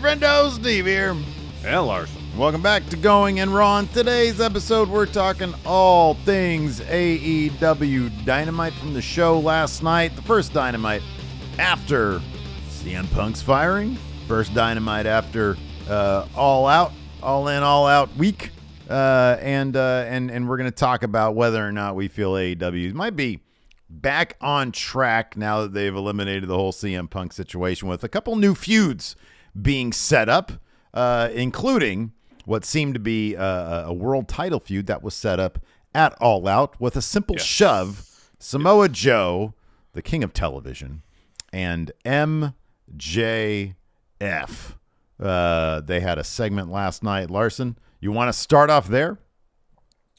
Friendo, Steve here. And Larson. Welcome back to Going and Raw. On today's episode, we're talking all things AEW Dynamite from the show last night. The first Dynamite after CM Punk's firing. First Dynamite after All Out, All In, All Out week. And we're going to talk about whether or not we feel AEW might be back on track now that they've eliminated the whole CM Punk situation with a couple new feuds being set up, including what seemed to be a world title feud that was set up at All Out with a simple shove. Samoa Joe, the king of television, and MJF. They had a segment last night. Larson, you want to start off there?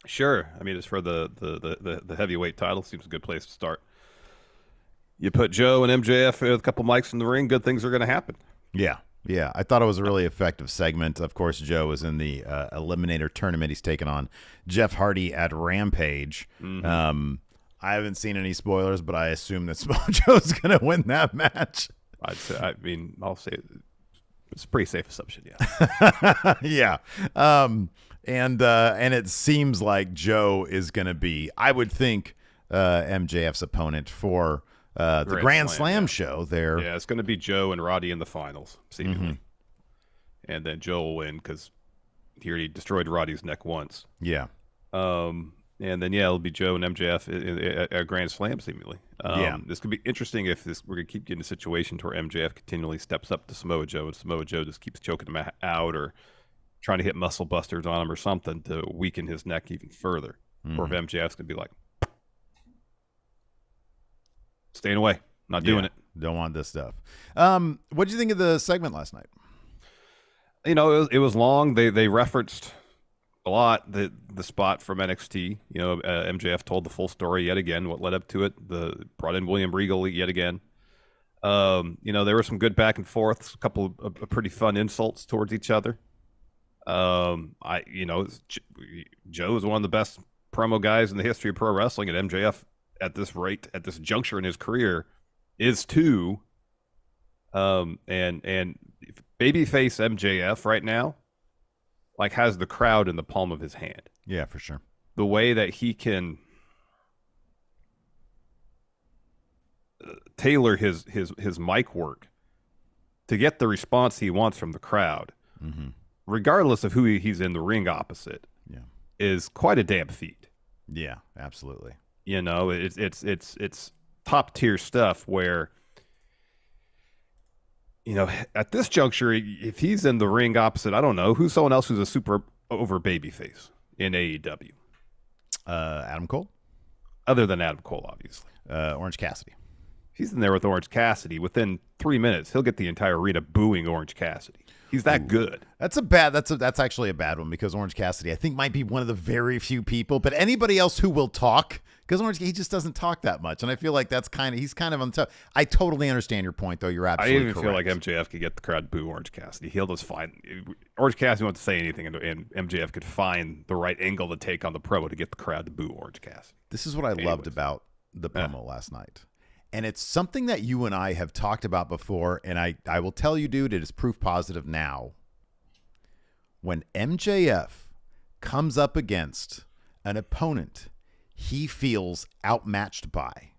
Sure. I mean, it's for the heavyweight title. Seems a good place to start. You put Joe and MJF with a couple mics in the ring, good things are going to happen. Yeah. I thought it was a really effective segment. Of course, Joe was in the Eliminator tournament. He's taken on Jeff Hardy at Rampage. Mm-hmm. I haven't seen any spoilers, but I assume that Samoa Joe's going to win that match. I'll say it's a pretty safe assumption, yeah. Yeah. And it seems like Joe is going to be, I would think, MJF's opponent for the Grand Slam show there. Yeah, it's going to be Joe and Roddy in the finals, seemingly. Mm-hmm. And then Joe will win because he already destroyed Roddy's neck once. Yeah. And then, it'll be Joe and MJF at Grand Slam, seemingly. This could be interesting if we're going to keep getting a situation to where MJF continually steps up to Samoa Joe and Samoa Joe just keeps choking him out or trying to hit muscle busters on him or something to weaken his neck even further. Mm-hmm. Or if MJF's going to be like, staying away, not doing it. Don't want this stuff. What did you think of the segment last night? You know, it was long. They referenced a lot the spot from NXT. You know, MJF told the full story yet again, what led up to it. Brought in William Regal yet again. You know, there were some good back and forths, a couple of pretty fun insults towards each other. Joe is one of the best promo guys in the history of pro wrestling, and MJF at this rate, at this juncture in his career, is too. And babyface MJF right now, like, has the crowd in the palm of his hand. Yeah, for sure. The way that he can tailor his mic work to get the response he wants from the crowd, mm-hmm. regardless of who he's in the ring opposite, is quite a damn feat. Yeah, absolutely. You know, it's top tier stuff where, you know, at this juncture, if he's in the ring opposite, I don't know, who's someone else who's a super over babyface in AEW? Adam Cole? Other than Adam Cole, obviously. Orange Cassidy. He's in there with Orange Cassidy. Within 3 minutes, he'll get the entire arena booing Orange Cassidy. He's that good. That's actually a bad one because Orange Cassidy, I think, might be one of the very few people, but anybody else who will talk, because he just doesn't talk that much, and I feel like he's kind of on the top. I totally understand your point, though. You're absolutely correct. I even feel like MJF could get the crowd to boo Orange Cassidy. He'll just find Orange Cassidy won't say anything, and MJF could find the right angle to take on the promo to get the crowd to boo Orange Cassidy. This is what I loved about the promo last night. And it's something that you and I have talked about before, and I will tell you, dude, it is proof positive now. When MJF comes up against an opponent he feels outmatched by,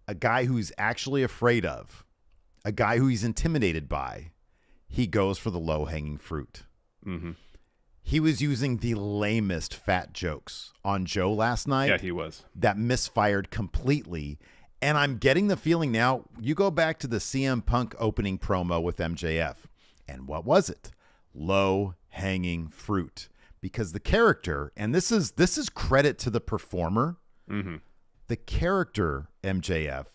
a guy who he's actually afraid of, a guy who he's intimidated by, he goes for the low-hanging fruit. Mm-hmm. He was using the lamest fat jokes on Joe last night. Yeah, he was. That misfired completely. And I'm getting the feeling now, you go back to the CM Punk opening promo with MJF, and what was it? Low-hanging fruit. Because the character, and this is credit to the performer, mm-hmm. the character, MJF,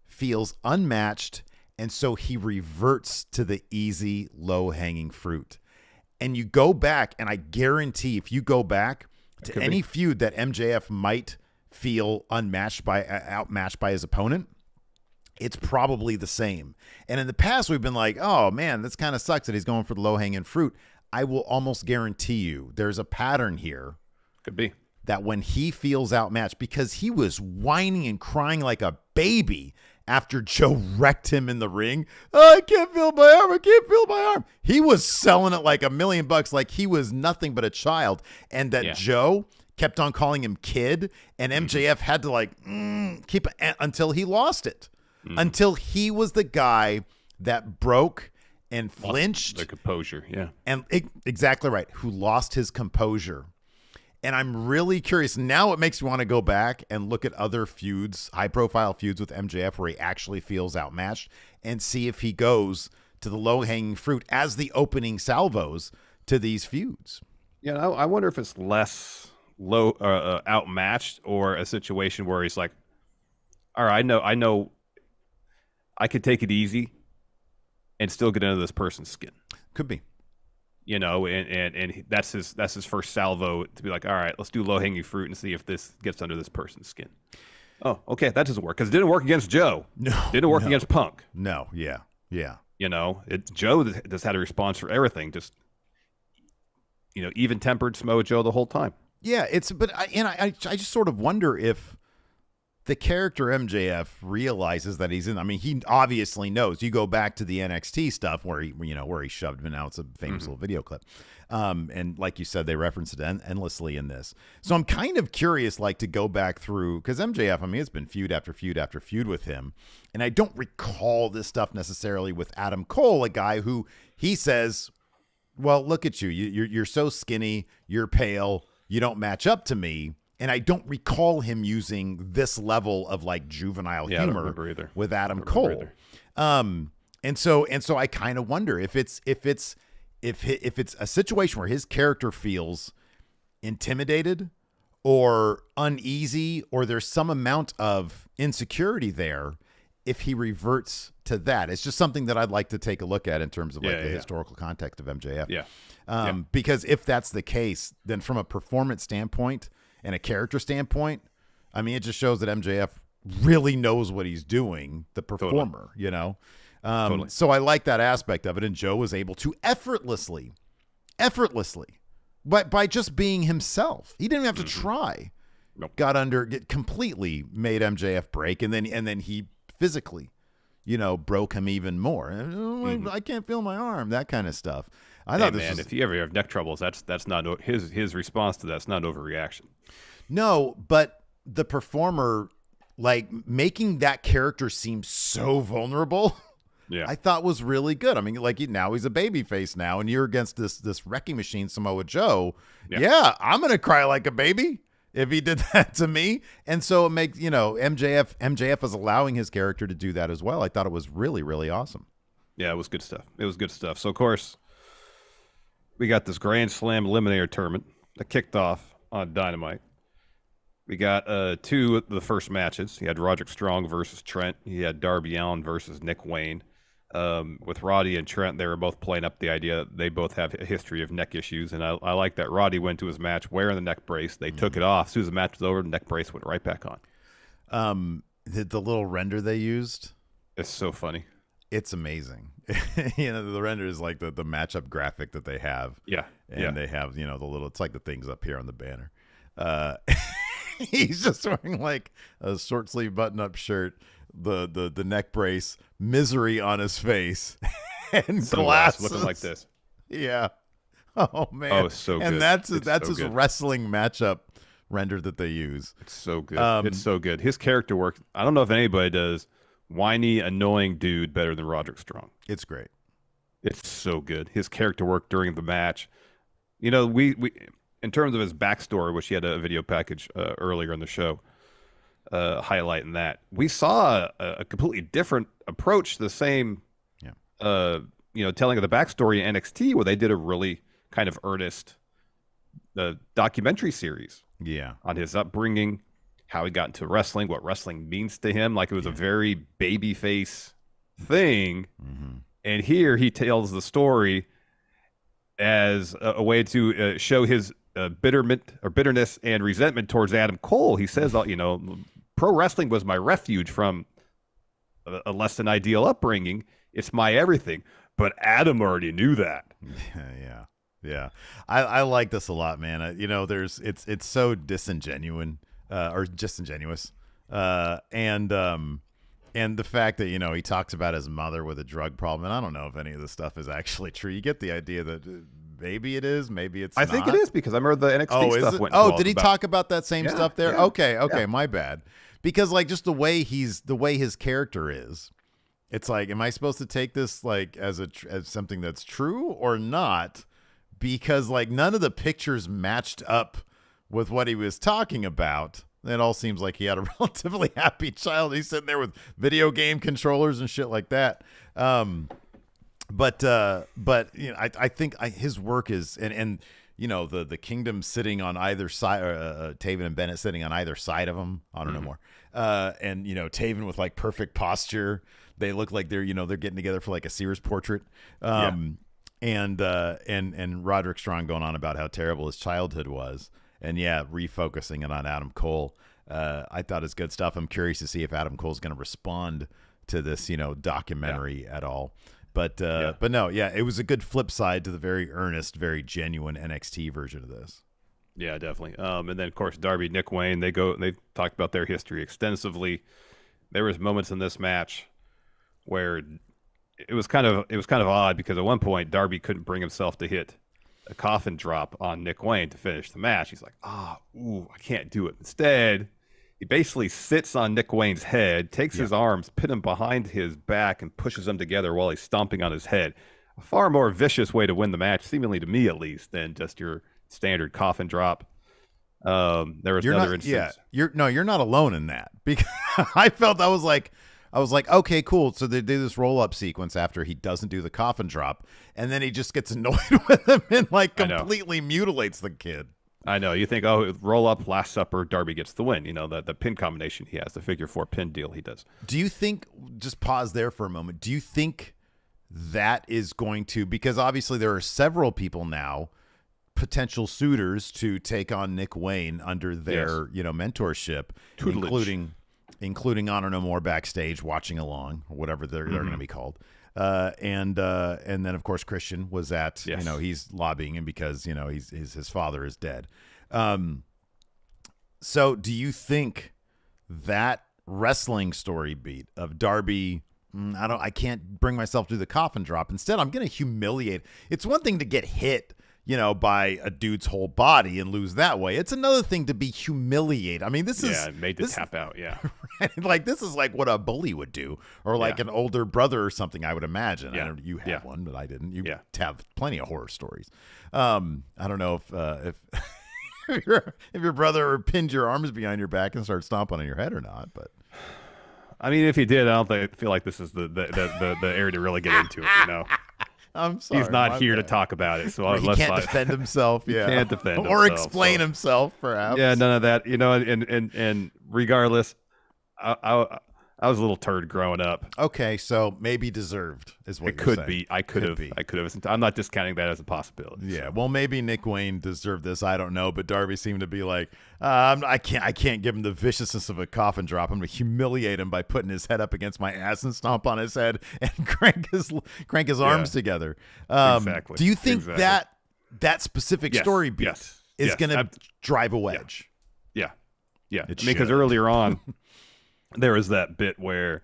feels unmatched, and so he reverts to the easy, low-hanging fruit. And you go back, and I guarantee if you go back to any feud that MJF might feel outmatched by his opponent, it's probably the same. And in the past, we've been like, oh man, this kind of sucks that he's going for the low-hanging fruit. I will almost guarantee you there's a pattern here. Could be. That when he feels outmatched, because he was whining and crying like a baby after Joe wrecked him in the ring. Oh, I can't feel my arm. I can't feel my arm. He was selling it like $1 million, like he was nothing but a child. And that Joe kept on calling him kid, and MJF had to like keep it until he lost it, until he was the guy that broke and flinched. The composure, yeah. And exactly right, who lost his composure. And I'm really curious. Now it makes me want to go back and look at other feuds, high-profile feuds with MJF where he actually feels outmatched, and see if he goes to the low-hanging fruit as the opening salvos to these feuds. Yeah, I wonder if it's less outmatched, or a situation where he's like, all right, I know I could take it easy and still get into this person's skin. Could be. You know, and that's his first salvo to be like, all right, let's do low-hanging fruit and see if this gets under this person's skin. Oh, okay, that doesn't work, because it didn't work against Joe. No. Didn't work against Punk. No, yeah. You know, Joe just had a response for everything, just, you know, even-tempered Samoa Joe the whole time. Yeah, I just sort of wonder if the character MJF realizes that he's in. I mean, he obviously knows. You go back to the NXT stuff where he shoved him, and now it's a famous little video clip. And like you said, they reference it endlessly in this. So I'm kind of curious, like, to go back through, because MJF, I mean, it's been feud after feud after feud with him, and I don't recall this stuff necessarily with Adam Cole, a guy who he says, "Well, look at you. You're so skinny. You're pale. You don't match up to me." And I don't recall him using this level of like juvenile humor with Adam Cole. And so I kind of wonder if it's a situation where his character feels intimidated or uneasy, or there's some amount of insecurity there, if he reverts to that. It's just something that I'd like to take a look at in terms of the historical context of MJF. Yeah. Because if that's the case, then from a performance standpoint and a character standpoint, I mean, it just shows that MJF really knows what he's doing, the performer, you know? Totally. So I like that aspect of it. And Joe was able to effortlessly, but by just being himself, he didn't have to try. Nope. Completely made MJF break. And then he physically, broke him even more. I can't feel my arm, that kind of stuff. If you ever have neck troubles, that's not his response to that's not overreaction. No, but the performer, like, making that character seem so vulnerable, I thought was really good. I mean, like, now he's a babyface now, and you're against this wrecking machine, Samoa Joe. Yeah, I'm gonna cry like a baby if he did that to me. And so it makes MJF is allowing his character to do that as well. I thought it was really, really awesome. Yeah, it was good stuff. So of course, we got this Grand Slam Eliminator tournament that kicked off on Dynamite. We got two of the first matches. You had Roderick Strong versus Trent. You had Darby Allin versus Nick Wayne. With Roddy and Trent, they were both playing up the idea that they both have a history of neck issues. And I like that Roddy went to his match wearing the neck brace. They took it off. As soon as the match was over, the neck brace went right back on. The little render they used, it's so funny. It's amazing. The render is like the matchup graphic that they have. Yeah. And they have, the little, it's like the things up here on the banner. He's just wearing like a short sleeve button up shirt, the neck brace, misery on his face, and glasses looking like this. Yeah. Oh man. Oh, so good. And that's his wrestling matchup render that they use. It's so good. It's so good. His character work. I don't know if anybody does whiny, annoying dude better than Roderick Strong. It's great. It's so good. His character work during the match. We in terms of his backstory, which he had a video package earlier in the show highlighting that, we saw a completely different approach to the same, telling of the backstory in NXT, where they did a really kind of earnest documentary series on his upbringing, how he got into wrestling, what wrestling means to him. Like, it was a very babyface thing. Mm-hmm. And here he tells the story as a way to show his bitterness and resentment towards Adam Cole. He says, pro wrestling was my refuge from a less than ideal upbringing. It's my everything. But Adam already knew that. Yeah. I like this a lot, man. It's so disingenuous. And And the fact that, he talks about his mother with a drug problem, and I don't know if any of this stuff is actually true. You get the idea that maybe it is, maybe it's not. I think it is because I remember the NXT stuff went. Oh, did he talk about that same stuff there? Yeah, okay, my bad. Because like just the way his character is, it's like, am I supposed to take this like as something that's true or not? Because like none of the pictures matched up with what he was talking about. It all seems like he had a relatively happy child. He's sitting there with video game controllers and shit like that. But I think his work is and the Kingdom sitting on either side, Taven and Bennett sitting on either side of him. I don't know more. And Taven with like perfect posture. They look like they're getting together for like a Sears portrait. And Roderick Strong going on about how terrible his childhood was. And refocusing it on Adam Cole, I thought is good stuff. I'm curious to see if Adam Cole's going to respond to this, documentary at all. But no, it was a good flip side to the very earnest, very genuine NXT version of this. Yeah, definitely. And then of course Darby, Nick Wayne, they talked about their history extensively. There was moments in this match where it was kind of odd because at one point Darby couldn't bring himself to hit a coffin drop on Nick Wayne to finish the match. He's like, I can't do it. Instead, he basically sits on Nick Wayne's head, takes his arms, put him behind his back, and pushes them together while he's stomping on his head. A far more vicious way to win the match, seemingly to me at least, than just your standard coffin drop. There was another instance. Yeah, you're not alone in that, because I felt I was like, okay, cool. So they do this roll-up sequence after he doesn't do the coffin drop, and then he just gets annoyed with him and like completely mutilates the kid. I know. You think, roll-up, Last Supper, Darby gets the win. The pin combination he has, the figure 4 pin deal he does. Do you think, just pause there for a moment, do you think that is going to, because obviously there are several people now, potential suitors to take on Nick Wayne under their, mentorship, including Honor No More backstage watching along, or whatever they're going to be called. And then of course Christian was at, he's lobbying him because, his father is dead. So do you think that wrestling story beat of Darby, I can't bring myself to do the coffin drop. Instead, I'm going to humiliate. It's one thing to get hit, by a dude's whole body and lose that way. It's another thing to be humiliated. I mean, this is made to tap out. Yeah. Right? Like this is like what a bully would do, or like an older brother or something, I would imagine. Yeah. You have one, but I didn't. You have plenty of horror stories. I don't know if if your brother pinned your arms behind your back and started stomping on your head or not, but I mean, if he did, I don't feel like this is the area to really get into it, I'm sorry. He's not here to talk about it, so he can't defend himself. Yeah, he can't defend or himself, explain himself, perhaps. Yeah, none of that. And regardless, I was a little turd growing up. Okay, so maybe deserved is what it you're could saying. be. I could have. I'm not discounting that as a possibility. Yeah, well, maybe Nick Wayne deserved this. I don't know, but Darby seemed to be like, I can't give him the viciousness of a coffin drop. I'm going to humiliate him by putting his head up against my ass and stomp on his head and crank his arms together. Exactly. Do you think that specific story beat is going to drive a wedge? Yeah. Because earlier on, there was that bit where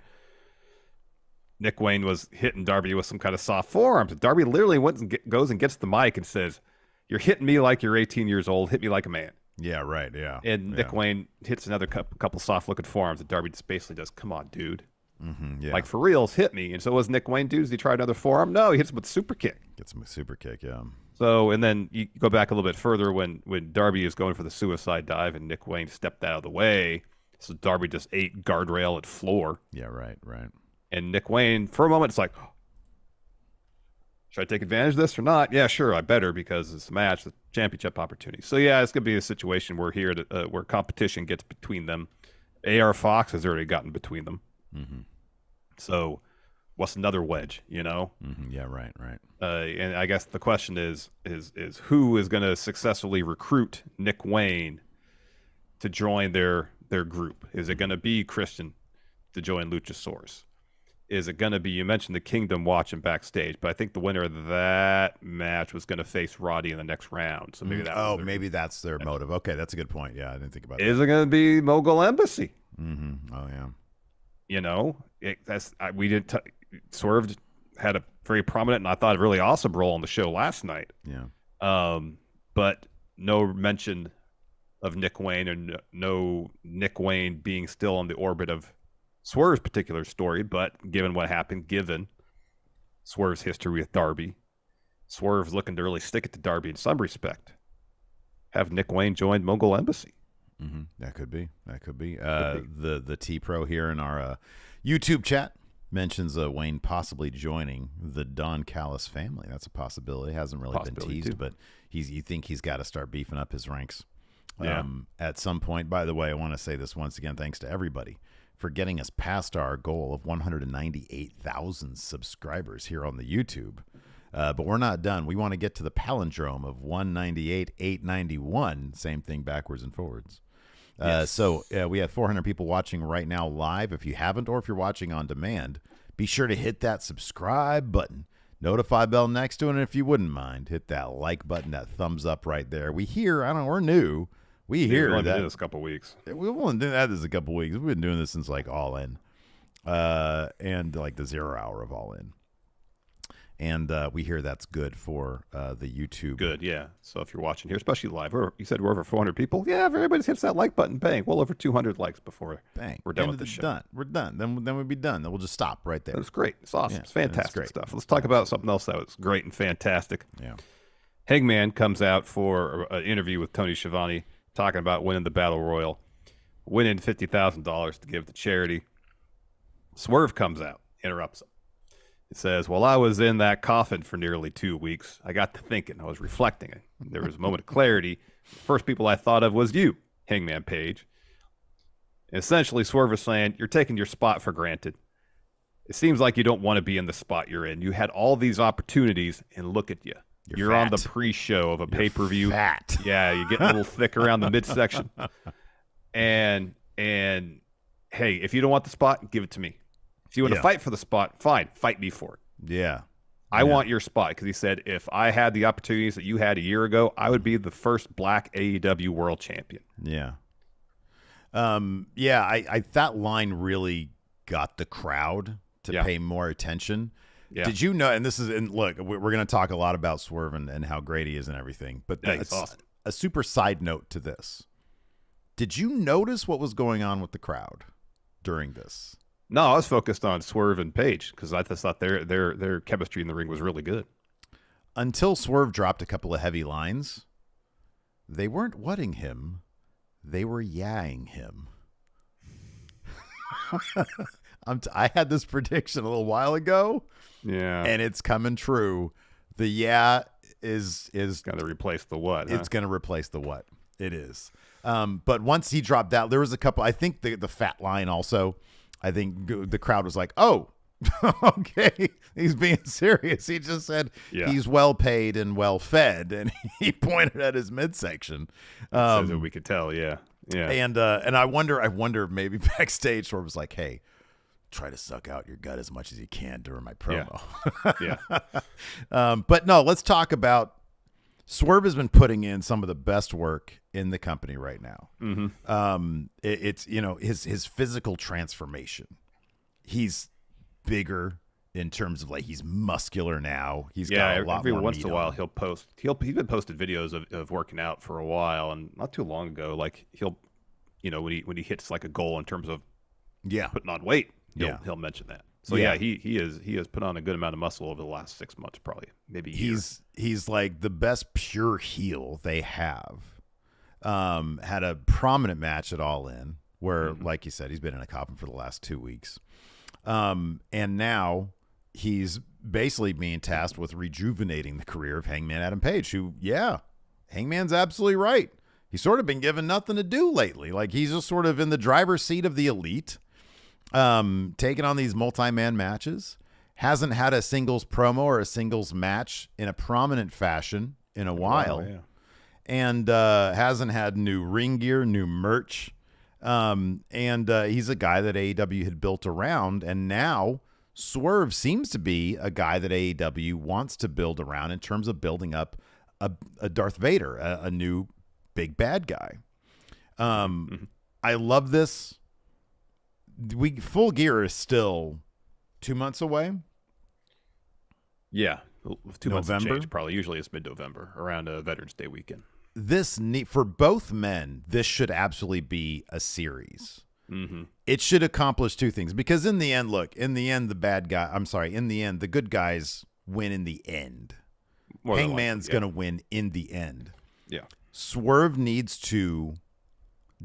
Nick Wayne was hitting Darby with some kind of soft forearms. Darby literally goes and gets the mic and says, "You're hitting me like you're 18 years old. Hit me like a man." Yeah, right. Yeah. And Nick Wayne hits another couple soft-looking forearms, and Darby just basically does, "Come on, dude. Like for reals, hit me." And so what does Nick Wayne do? Does he try another forearm? No, he hits him with a super kick. Gets him a super kick, yeah. So, and then you go back a little bit further when Darby is going for the suicide dive and Nick Wayne stepped out of the way. So Darby just ate guardrail at floor. Yeah, right. And Nick Wayne, for a moment, it's like, should I take advantage of this or not? Yeah, sure, I better, because it's a match, the championship opportunity. So yeah, it's going to be a situation where where competition gets between them. AR Fox has already gotten between them. Mm-hmm. So what's another wedge, Mm-hmm. Yeah, right. And I guess the question is who is going to successfully recruit Nick Wayne to join their group? Is it going to be Christian to join Luchasaurus? Is it going to be, you mentioned the Kingdom watching backstage, but I think the winner of that match was going to face Roddy in the next round. So maybe maybe that's their motive. Okay, that's a good point. Yeah, I didn't think about that. Is it going to be Mogul Embassy? Mm-hmm. Oh, yeah. You know, Swerve had a very prominent and I thought a really awesome role on the show last night. Yeah. But no mention of Nick Wayne, or no Nick Wayne being still on the orbit of Swerve's particular story. But given what happened, given Swerve's history with Darby, Swerve's looking to really stick it to Darby in some respect. Have Nick Wayne join Mongol Embassy. Mm-hmm. That could be. The T Pro here in our YouTube chat mentions Wayne possibly joining the Don Callas family. That's a possibility. It hasn't really been teased, but you think he's got to start beefing up his ranks at some point. By the way, I want to say this once again, thanks to everybody for getting us past our goal of 198,000 subscribers here on the YouTube. But we're not done. We want to get to the palindrome of 198,891. Same thing backwards and forwards. Yes. So we have 400 people watching right now live. If you haven't, or if you're watching on demand, be sure to hit that subscribe button, notify bell next to it, and if you wouldn't mind, hit that like button, that thumbs up right there. We're new. We hear that. Did this a couple weeks. We've only done that this a couple weeks. We've been doing this since like All In, and like the 0 hour of All In. And we hear that's good for the YouTube. Good, yeah. So if you're watching here, especially live, you said we're over 400 people. Yeah, if everybody hits that like button, bang. Well over 200 likes before we're done with the show. Done. We're done. Then we'd be done. Then we'll just stop right there. That's great. It's awesome. Yeah, it's fantastic stuff. Let's talk about something else that was great and fantastic. Yeah. Hangman comes out for an interview with Tony Schiavone, talking about winning the Battle Royal, winning $50,000 to give to charity. Swerve comes out, interrupts him. It says, "While I was in that coffin for nearly 2 weeks, I got to thinking. I was reflecting. There was a moment of clarity. The first people I thought of was you, Hangman Page." And essentially, Swerve is saying, you're taking your spot for granted. It seems like you don't want to be in the spot you're in. You had all these opportunities, and look at you. You're on the pre-show of a pay-per-view. Fat. Yeah, you get a little thick around the midsection. And hey, if you don't want the spot, give it to me. If you want to fight for the spot, fine, fight me for it. Yeah. I want your spot, because he said, if I had the opportunities that you had a year ago, I would be the first black AEW world champion. Yeah. I that line really got the crowd to pay more attention. Yeah. Did you know, and look, we're going to talk a lot about Swerve and how great he is and everything, but that's awesome. A super side note to this. Did you notice what was going on with the crowd during this? No, I was focused on Swerve and Page because I just thought their chemistry in the ring was really good. Until Swerve dropped a couple of heavy lines, they weren't whatting him. They were yaing him. I had this prediction a little while ago. Yeah. And it's coming true. The is going to replace the what. It's going to replace the what. It is. But once he dropped that, there was a couple. I think the fat line also. I think the crowd was like, "Oh, okay, he's being serious." He just said he's well paid and well fed, and he pointed at his midsection. So that we could tell, yeah. And I wonder maybe backstage Swerve was like, "Hey, try to suck out your gut as much as you can during my promo." Yeah. But no, let's talk about Swerve has been putting in some of the best work in the company right now. Mm-hmm. It's his physical transformation. He's bigger in terms of like he's muscular now. He's got a lot every more once meat in a while on. he's been posted videos of working out for a while, and not too long ago, like he'll when he hits like a goal in terms of putting on weight, he'll mention that. So he has put on a good amount of muscle over the last 6 months, probably maybe a year. He's like the best pure heel they have. Had a prominent match at All In where, like you said, he's been in a coffin for the last 2 weeks. And now he's basically being tasked with rejuvenating the career of Hangman Adam Page, who, Hangman's absolutely right. He's sort of been given nothing to do lately. Like he's just sort of in the driver's seat of the elite, taking on these multi-man matches. Hasn't had a singles promo or a singles match in a prominent fashion in a while. Yeah. And hasn't had new ring gear, new merch. And he's a guy that AEW had built around. And now Swerve seems to be a guy that AEW wants to build around in terms of building up a Darth Vader, a new big bad guy. I love this. Full Gear is still 2 months away. Yeah, 2 months of November? change, probably. Usually it's mid-November, around Veterans Day weekend. For both men, this should absolutely be a series. Mm-hmm. It should accomplish two things, because in the end, the good guys win in the end. Hangman's going to win in the end. Yeah. Swerve needs to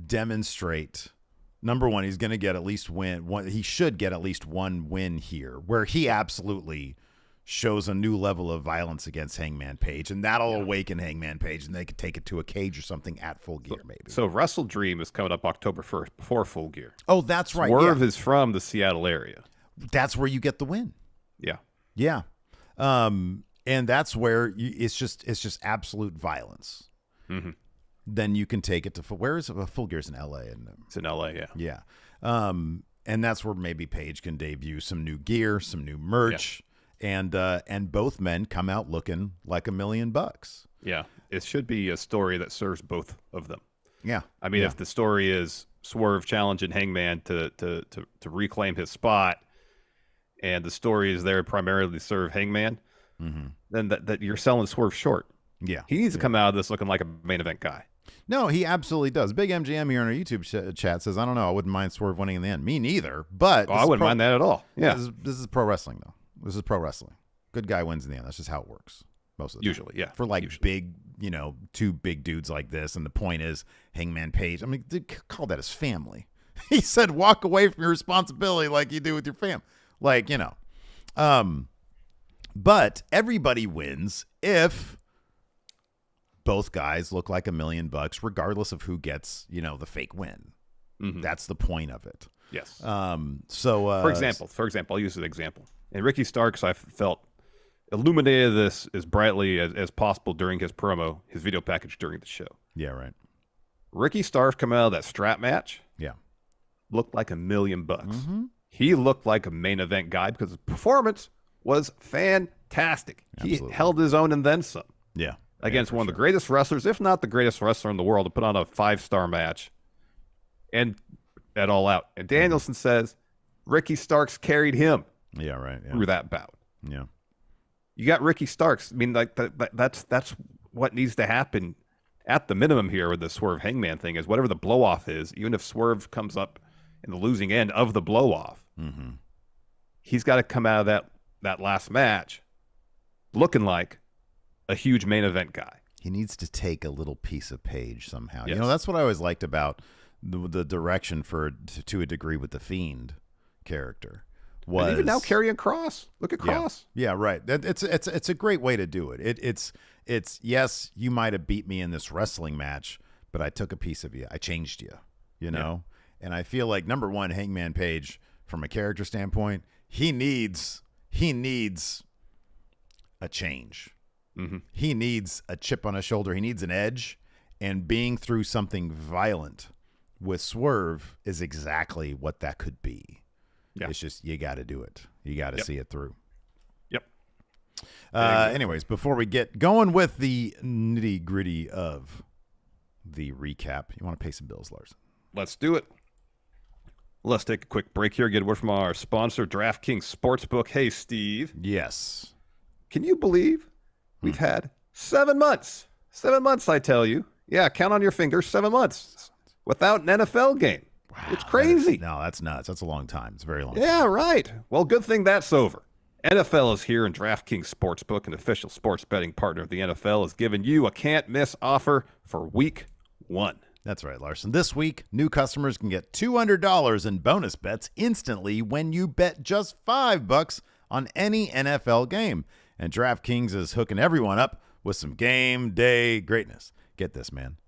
demonstrate, number one, he's going to get at least he should get at least one win here, where he absolutely shows a new level of violence against Hangman Page, and that'll awaken Hangman Page, and they could take it to a cage or something at Full Gear, maybe. So Wrestle Dream is coming up October 1st, before Full Gear. Oh, that's right. Swerve is from the Seattle area. That's where you get the win. Yeah. Yeah. And that's where it's just absolute violence. Mm-hmm. Then you can take it to where is it? Full Gear's in LA, isn't it? It's in LA, yeah. Yeah. And that's where maybe Page can debut some new gear, some new merch. Yeah. And both men come out looking like $1 million. Yeah, it should be a story that serves both of them. Yeah, I mean, if the story is Swerve challenging Hangman to reclaim his spot, and the story is there primarily to serve Hangman, then that you're selling Swerve short. Yeah, he needs to come out of this looking like a main event guy. No, he absolutely does. Big MGM here in our YouTube chat says, I don't know, I wouldn't mind Swerve winning in the end. Me neither, but I wouldn't mind that at all. Yeah, this is pro wrestling though. This is pro wrestling. Good guy wins in the end. That's just how it works most of the time. Usually, yeah. For big, two big dudes like this, and the point is Hangman Page. I mean, call that his family. He said, walk away from your responsibility like you do with your fam. But everybody wins if both guys look like $1 million, regardless of who gets, the fake win. Mm-hmm. That's the point of it. Yes. For example, I'll use an example. And Ricky Starks, I felt, illuminated this as brightly as possible during his promo, his video package during the show. Yeah, right. Ricky Starks coming out of that strap match. Yeah. Looked like $1 million. Mm-hmm. He looked like a main event guy because his performance was fantastic. Absolutely. He held his own and then some. Yeah. Against one of the greatest wrestlers, if not the greatest wrestler in the world, to put on a 5-star match. And at All Out. And Danielson says Ricky Starks carried him. Yeah, right. Yeah. Through that bout. Yeah. You got Ricky Starks. I mean, that's what needs to happen at the minimum here with the Swerve Hangman thing, is whatever the blow-off is, even if Swerve comes up in the losing end of the blow-off, he's got to come out of that last match looking like a huge main event guy. He needs to take a little piece of Page somehow. Yes. That's what I always liked about the direction to a degree with the Fiend character. And even now carrying Cross. Look at Cross. Yeah, right. It's a great way to do it. It's yes, you might have beat me in this wrestling match, but I took a piece of you. I changed you, know? And I feel like, number one, Hangman Page, from a character standpoint, he needs a change. Mm-hmm. He needs a chip on his shoulder. He needs an edge, and being through something violent with Swerve is exactly what that could be. Yeah. It's just, you got to do it. You got to see it through. Yep. Anyways, before we get going with the nitty gritty of the recap, you want to pay some bills, Larson? Let's do it. Let's take a quick break here. Get a word from our sponsor, DraftKings Sportsbook. Hey, Steve. Yes. Can you believe we've had 7 months? 7 months, I tell you. Yeah, count on your fingers, 7 months without an NFL game. Wow, it's crazy. That's nuts. That's a long time. It's a very long time. Yeah, right. Well, good thing that's over. NFL is here, and DraftKings Sportsbook, an official sports betting partner of the NFL, is giving you a can't-miss offer for Week 1. That's right, Larson. This week, new customers can get $200 in bonus bets instantly when you bet just $5 on any NFL game. And DraftKings is hooking everyone up with some game day greatness. Get this, man.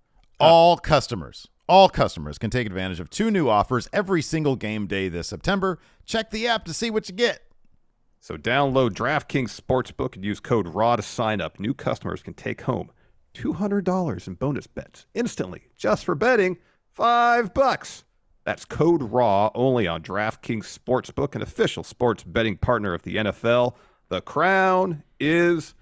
All customers can take advantage of 2 new offers every single game day this September. Check the app to see what you get. So download DraftKings Sportsbook and use code RAW to sign up. New customers can take home $200 in bonus bets instantly just for betting $5. That's code RAW only on DraftKings Sportsbook, an official sports betting partner of the NFL. The crown is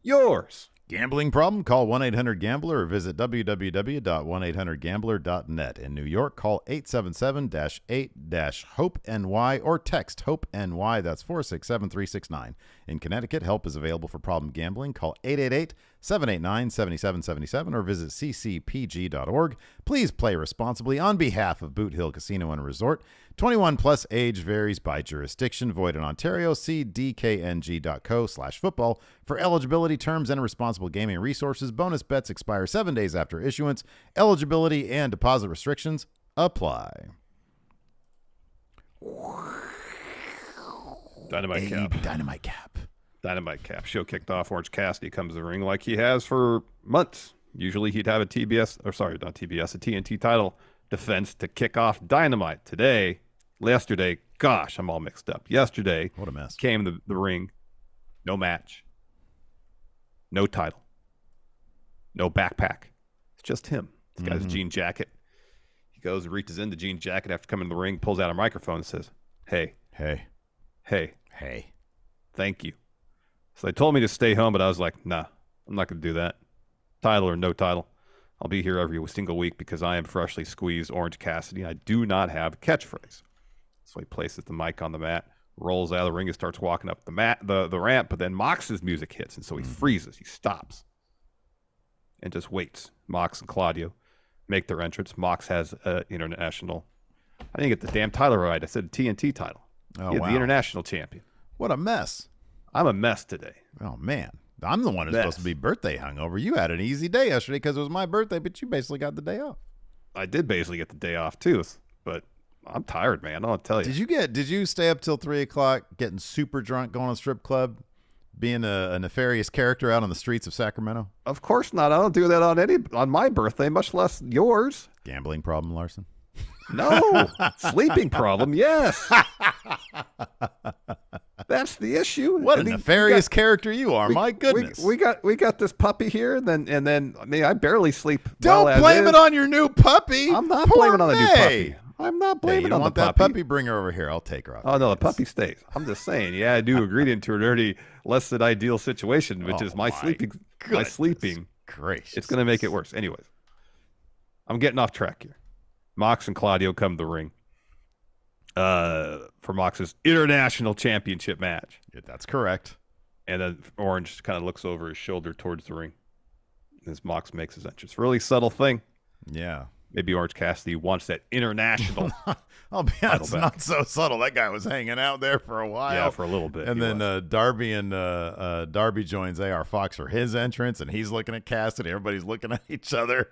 yours. Gambling problem? Call 1-800-GAMBLER or visit www.1800gambler.net. In New York, call 877-8-HOPE-NY or text HOPE-NY. That's 467-369. In Connecticut, help is available for problem gambling. Call 888-789-7777 or visit ccpg.org. Please play responsibly on behalf of Boot Hill Casino and Resort. 21 plus, age varies by jurisdiction. Void in Ontario. See dkng.co/football for eligibility, terms, and responsible gaming resources. Bonus bets expire 7 days after issuance. Eligibility and deposit restrictions apply. Dynamite cap. Dynamite cap. Dynamite cap. Show kicked off. Orange Cassidy comes to the ring like he has for months. Usually he'd have a TBS, or sorry, not TBS, a TNT title defense to kick off Dynamite. Yesterday, gosh, I'm all mixed up. Yesterday, what a mess. Came the ring, no match, no title, no backpack. It's just him. This guy's jean jacket. He goes and reaches into jean jacket after coming to the ring, pulls out a microphone and says, hey, thank you. So they told me to stay home, but I was like, nah, I'm not going to do that. Title or no title. I'll be here every single week because I am freshly squeezed Orange Cassidy. I do not have a catchphrase. So he places the mic on the mat, rolls out of the ring, and starts walking up the ramp, but then Mox's music hits, and so he freezes. He stops and just waits. Mox and Claudio make their entrance. Mox has international. I didn't get the damn title right. I said TNT title. Oh, wow. The international champion. What a mess. I'm a mess today. Oh, man. I'm the one who's supposed to be birthday hungover. You had an easy day yesterday because it was my birthday, but you basically got the day off. I did basically get the day off, too, but I'm tired, man. I'll tell you. Did you stay up till 3 o'clock getting super drunk, going to a strip club, being a nefarious character out on the streets of Sacramento? Of course not. I don't do that on my birthday, much less yours. Gambling problem, Larson? No. Sleeping problem, yes. That's the issue. What a nefarious character you are! My goodness, we got this puppy here, and then I mean, I barely sleep. Don't blame it on your new puppy. I'm not blaming it on the new puppy. I'm not blaming it on the puppy. That puppy? Bring her over here. I'll take her off. Oh no, the puppy stays. I'm just saying. Yeah, I do agree into an already less than ideal situation, which is my sleeping. My sleeping. Gracious. It's going to make it worse. Anyways, I'm getting off track here. Mox and Claudio come to the ring for Mox's international championship match. Yeah, that's correct. And then Orange kind of looks over his shoulder towards the ring as Mox makes his entrance. Really subtle thing. Yeah. Maybe Orange Cassidy wants that international. I'll be honest, not so subtle. That guy was hanging out there for a while. Yeah, for a little bit. And then Darby joins AR Fox for his entrance, and he's looking at Cassidy. Everybody's looking at each other.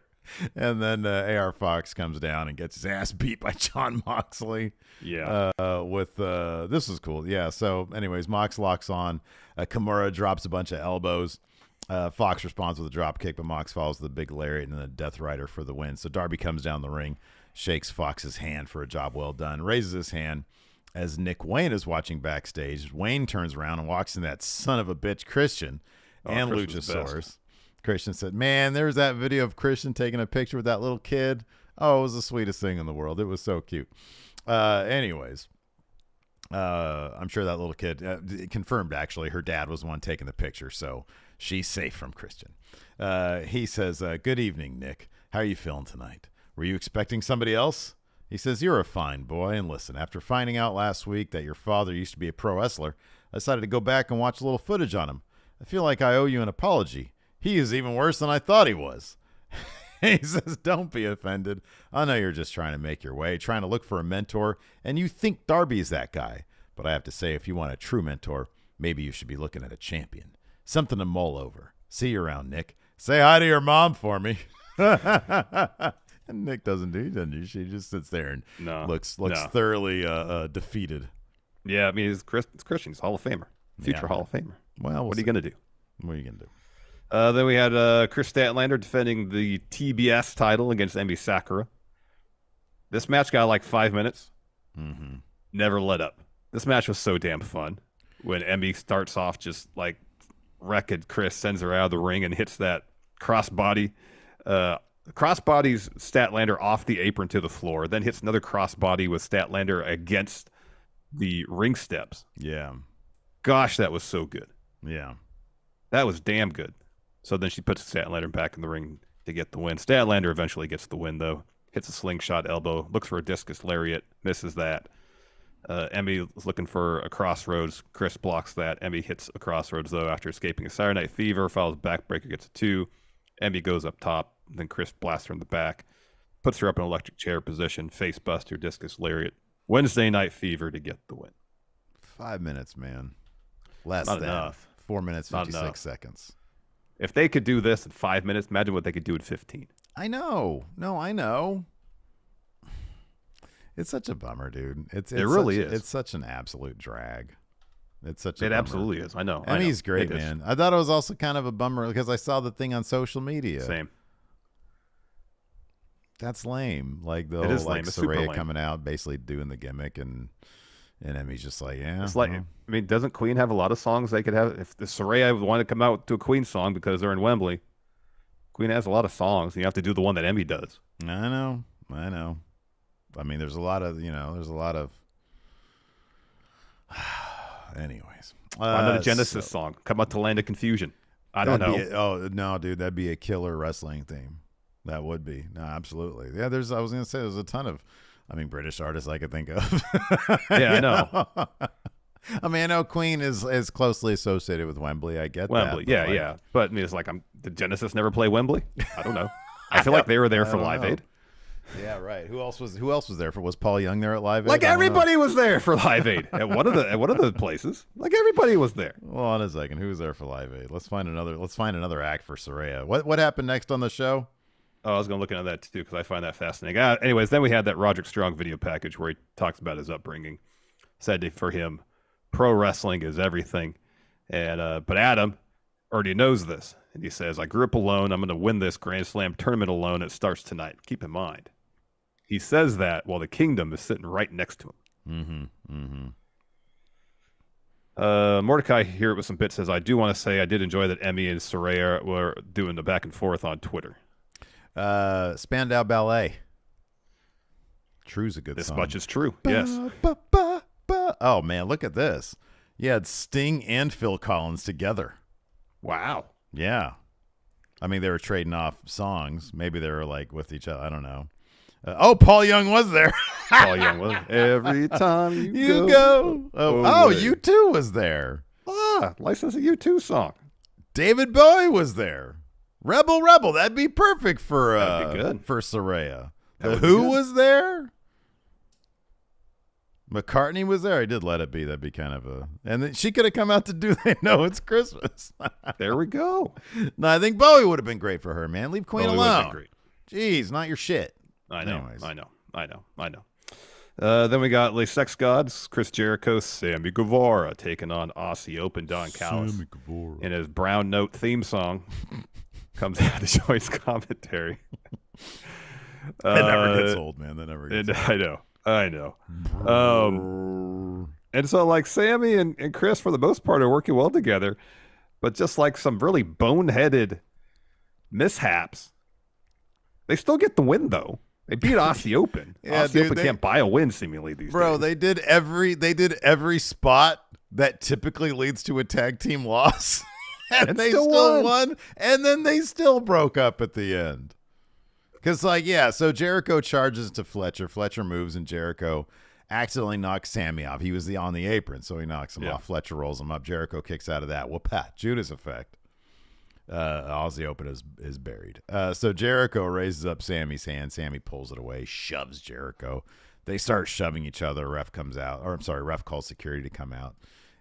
And then AR Fox comes down and gets his ass beat by Jon Moxley. Yeah. This was cool. Yeah. So, anyways, Mox locks on. Kimura drops a bunch of elbows. Fox responds with a drop kick, but Mox follows the big lariat and then a Death Rider for the win. So Darby comes down the ring, shakes Fox's hand for a job well done, raises his hand as Nick Wayne is watching backstage. Wayne turns around and walks in that son of a bitch Christian and Luchasaurus. Christian said, man, there's that video of Christian taking a picture with that little kid. Oh, it was the sweetest thing in the world. It was so cute. Anyways, I'm sure that little kid confirmed, actually, her dad was the one taking the picture, so she's safe from Christian. He says, good evening, Nick. How are you feeling tonight? Were you expecting somebody else? He says, you're a fine boy. And listen, after finding out last week that your father used to be a pro wrestler, I decided to go back and watch a little footage on him. I feel like I owe you an apology. He is even worse than I thought he was. He says, don't be offended. I know you're just trying to make your way, trying to look for a mentor, and you think Darby's that guy. But I have to say, if you want a true mentor, maybe you should be looking at a champion. Something to mull over. See you around, Nick. Say hi to your mom for me. And Nick doesn't do. She just sits there and looks thoroughly defeated. Yeah, I mean, it's Christian. He's Hall of Famer. Future Hall of Famer. Well, what are you going to do? What are you going to do? Then we had Chris Statlander defending the TBS title against Emi Sakura. This match got like 5 minutes. Mm-hmm. Never let up. This match was so damn fun. When Emi starts off just like wrecked, Chris sends her out of the ring and hits that crossbody. Crossbodies Statlander off the apron to the floor, then hits another crossbody with Statlander against the ring steps. Yeah. Gosh, that was so good. Yeah. That was damn good. So then she puts Statlander back in the ring to get the win. Statlander eventually gets the win, though. Hits a slingshot elbow, looks for a discus lariat, misses that. Emmy is looking for a crossroads. Chris blocks that. Emmy hits a crossroads, though, after escaping a Saturday Night Fever. Follows backbreaker, gets a 2. Emmy goes up top. Then Chris blasts her in the back. Puts her up in electric chair position. Face buster, discus lariat. Wednesday Night Fever to get the win. 5 minutes, man. Less Not than enough. 4 minutes, 56 seconds. If they could do this in 5 minutes, imagine what they could do in 15. I know. No, I know. It's such a bummer, dude. It really is. It's such an absolute drag. It's such a bummer. Absolutely is. I know. Emmy's great, man. I thought it was also kind of a bummer because I saw the thing on social media. Same. That's lame. Like the whole like Saraya coming out, basically doing the gimmick, and Emmy's just like, yeah. It's like, I mean, doesn't Queen have a lot of songs they could have? If the Saraya wanted to come out to a Queen song because they're in Wembley, Queen has a lot of songs, and you have to do the one that Emmy does. I know. I mean, there's a lot of, anyways. Why not a Genesis song? Come out to Land of Confusion. I don't know. No, dude, that'd be a killer wrestling theme. That would be. No, absolutely. Yeah, I was going to say there's a ton of, British artists I could think of. Yeah, I know. I mean, I know Queen is closely associated with Wembley. I get Wembley, that. Yeah. But I mean, it's like, did Genesis never play Wembley? I don't know. I feel like they were there for Live Aid. Yeah, right. Who else was there for? Was Paul Young there at Live Aid? Like everybody was there for Live Aid at one of the places. Like everybody was there. Hold on a second. Who was there for Live Aid? Let's find another act for Saraya. What happened next on the show? Oh, I was going to look into that too because I find that fascinating. Anyways, then we had that Roderick Strong video package where he talks about his upbringing. Said for him, pro wrestling is everything, and but Adam already knows this, and he says, "I grew up alone. I'm going to win this Grand Slam tournament alone. It starts tonight." Keep in mind, he says that while the Kingdom is sitting right next to him. Mordecai here with some bits says, "I do want to say I did enjoy that Emmy and Saraya were doing the back and forth on Twitter." Spandau Ballet. True's a good song. This much is true. Yes. Oh man, look at this. You had Sting and Phil Collins together. Wow. Yeah. I mean, they were trading off songs. Maybe they were like with each other. I don't know. Paul Young was there. Paul Young was every time you go. U2 was there. License a U2 song. David Bowie was there. Rebel. That'd be perfect for that'd be good. For Saraya. The Who was there. McCartney was there. I did Let It Be. That'd be kind of a... And then she could have come out to do They Know It's Christmas. There we go. No, I think Bowie would have been great for her, man. Leave Queen Bowie alone. Would have been great. Jeez, not your shit. I know. Then we got Les Sex Gods, Chris Jericho, Sammy Guevara taking on Aussie Open Don Callas. In his Brown Note theme song comes out to show his commentary. That never gets old, man. That never gets old. I know. And so like Sammy and Chris for the most part are working well together, but just like some really boneheaded mishaps, they still get the win though. They beat Aussie Open. Yeah, Aussie Open can't buy a win seemingly these days. They did every spot that typically leads to a tag team loss. and they still won. And then they still broke up at the end. Because, so Jericho charges to Fletcher. Fletcher moves, and Jericho accidentally knocks Sammy off. He was on the apron, so he knocks him off. Fletcher rolls him up. Jericho kicks out of that. Whoop-pat. Judas effect. Aussie Open is buried. So Jericho raises up Sammy's hand. Sammy pulls it away, shoves Jericho. They start shoving each other. Ref calls security to come out,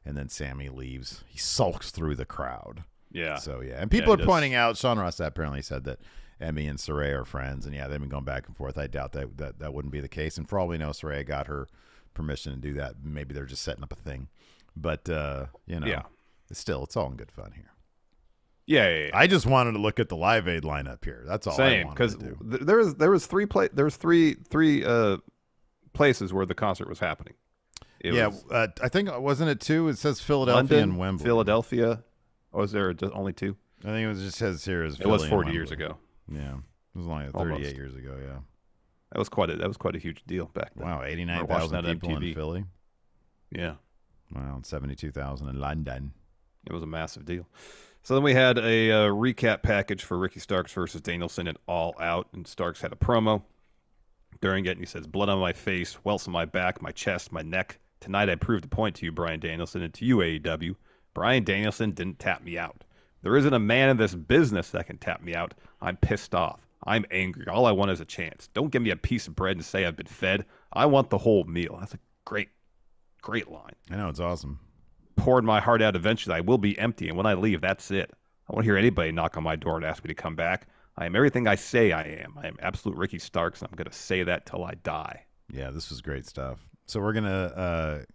and then Sammy leaves. He sulks through the crowd. Yeah. So, and people are pointing out, Sean Ross apparently said that Emmy and Saraya are friends, and they've been going back and forth. I doubt that wouldn't be the case. And for all we know, Saraya got her permission to do that. Maybe they're just setting up a thing. But, still, it's all in good fun here. Yeah. I just wanted to look at the Live Aid lineup here. That's all I wanted to do. There was three places where the concert was happening. I think, wasn't it two? It says Philadelphia London, and Wembley. Philadelphia. Or was there only two? I think it just says here as Philly. It was 40 years ago. Yeah, it was only 38 years ago. Yeah, that was quite a huge deal back then. Wow, 89,000 people in Philly. Yeah, wow, 72,000 in London. It was a massive deal. So then we had a recap package for Ricky Starks versus Danielson at All Out, and Starks had a promo during it, and he says, "Blood on my face, welts on my back, my chest, my neck. Tonight I proved a point to you, Bryan Danielson, and to you, AEW. Bryan Danielson didn't tap me out. There isn't a man in this business that can tap me out. I'm pissed off. I'm angry. All I want is a chance. Don't give me a piece of bread and say I've been fed. I want the whole meal." That's a great line. I know, it's awesome. "Poured my heart out eventually. I will be empty, and when I leave, that's it. I won't hear anybody knock on my door and ask me to come back. I am everything I say I am. I am absolute Ricky Starks, and I'm going to say that till I die." Yeah, this was great stuff. So we're going to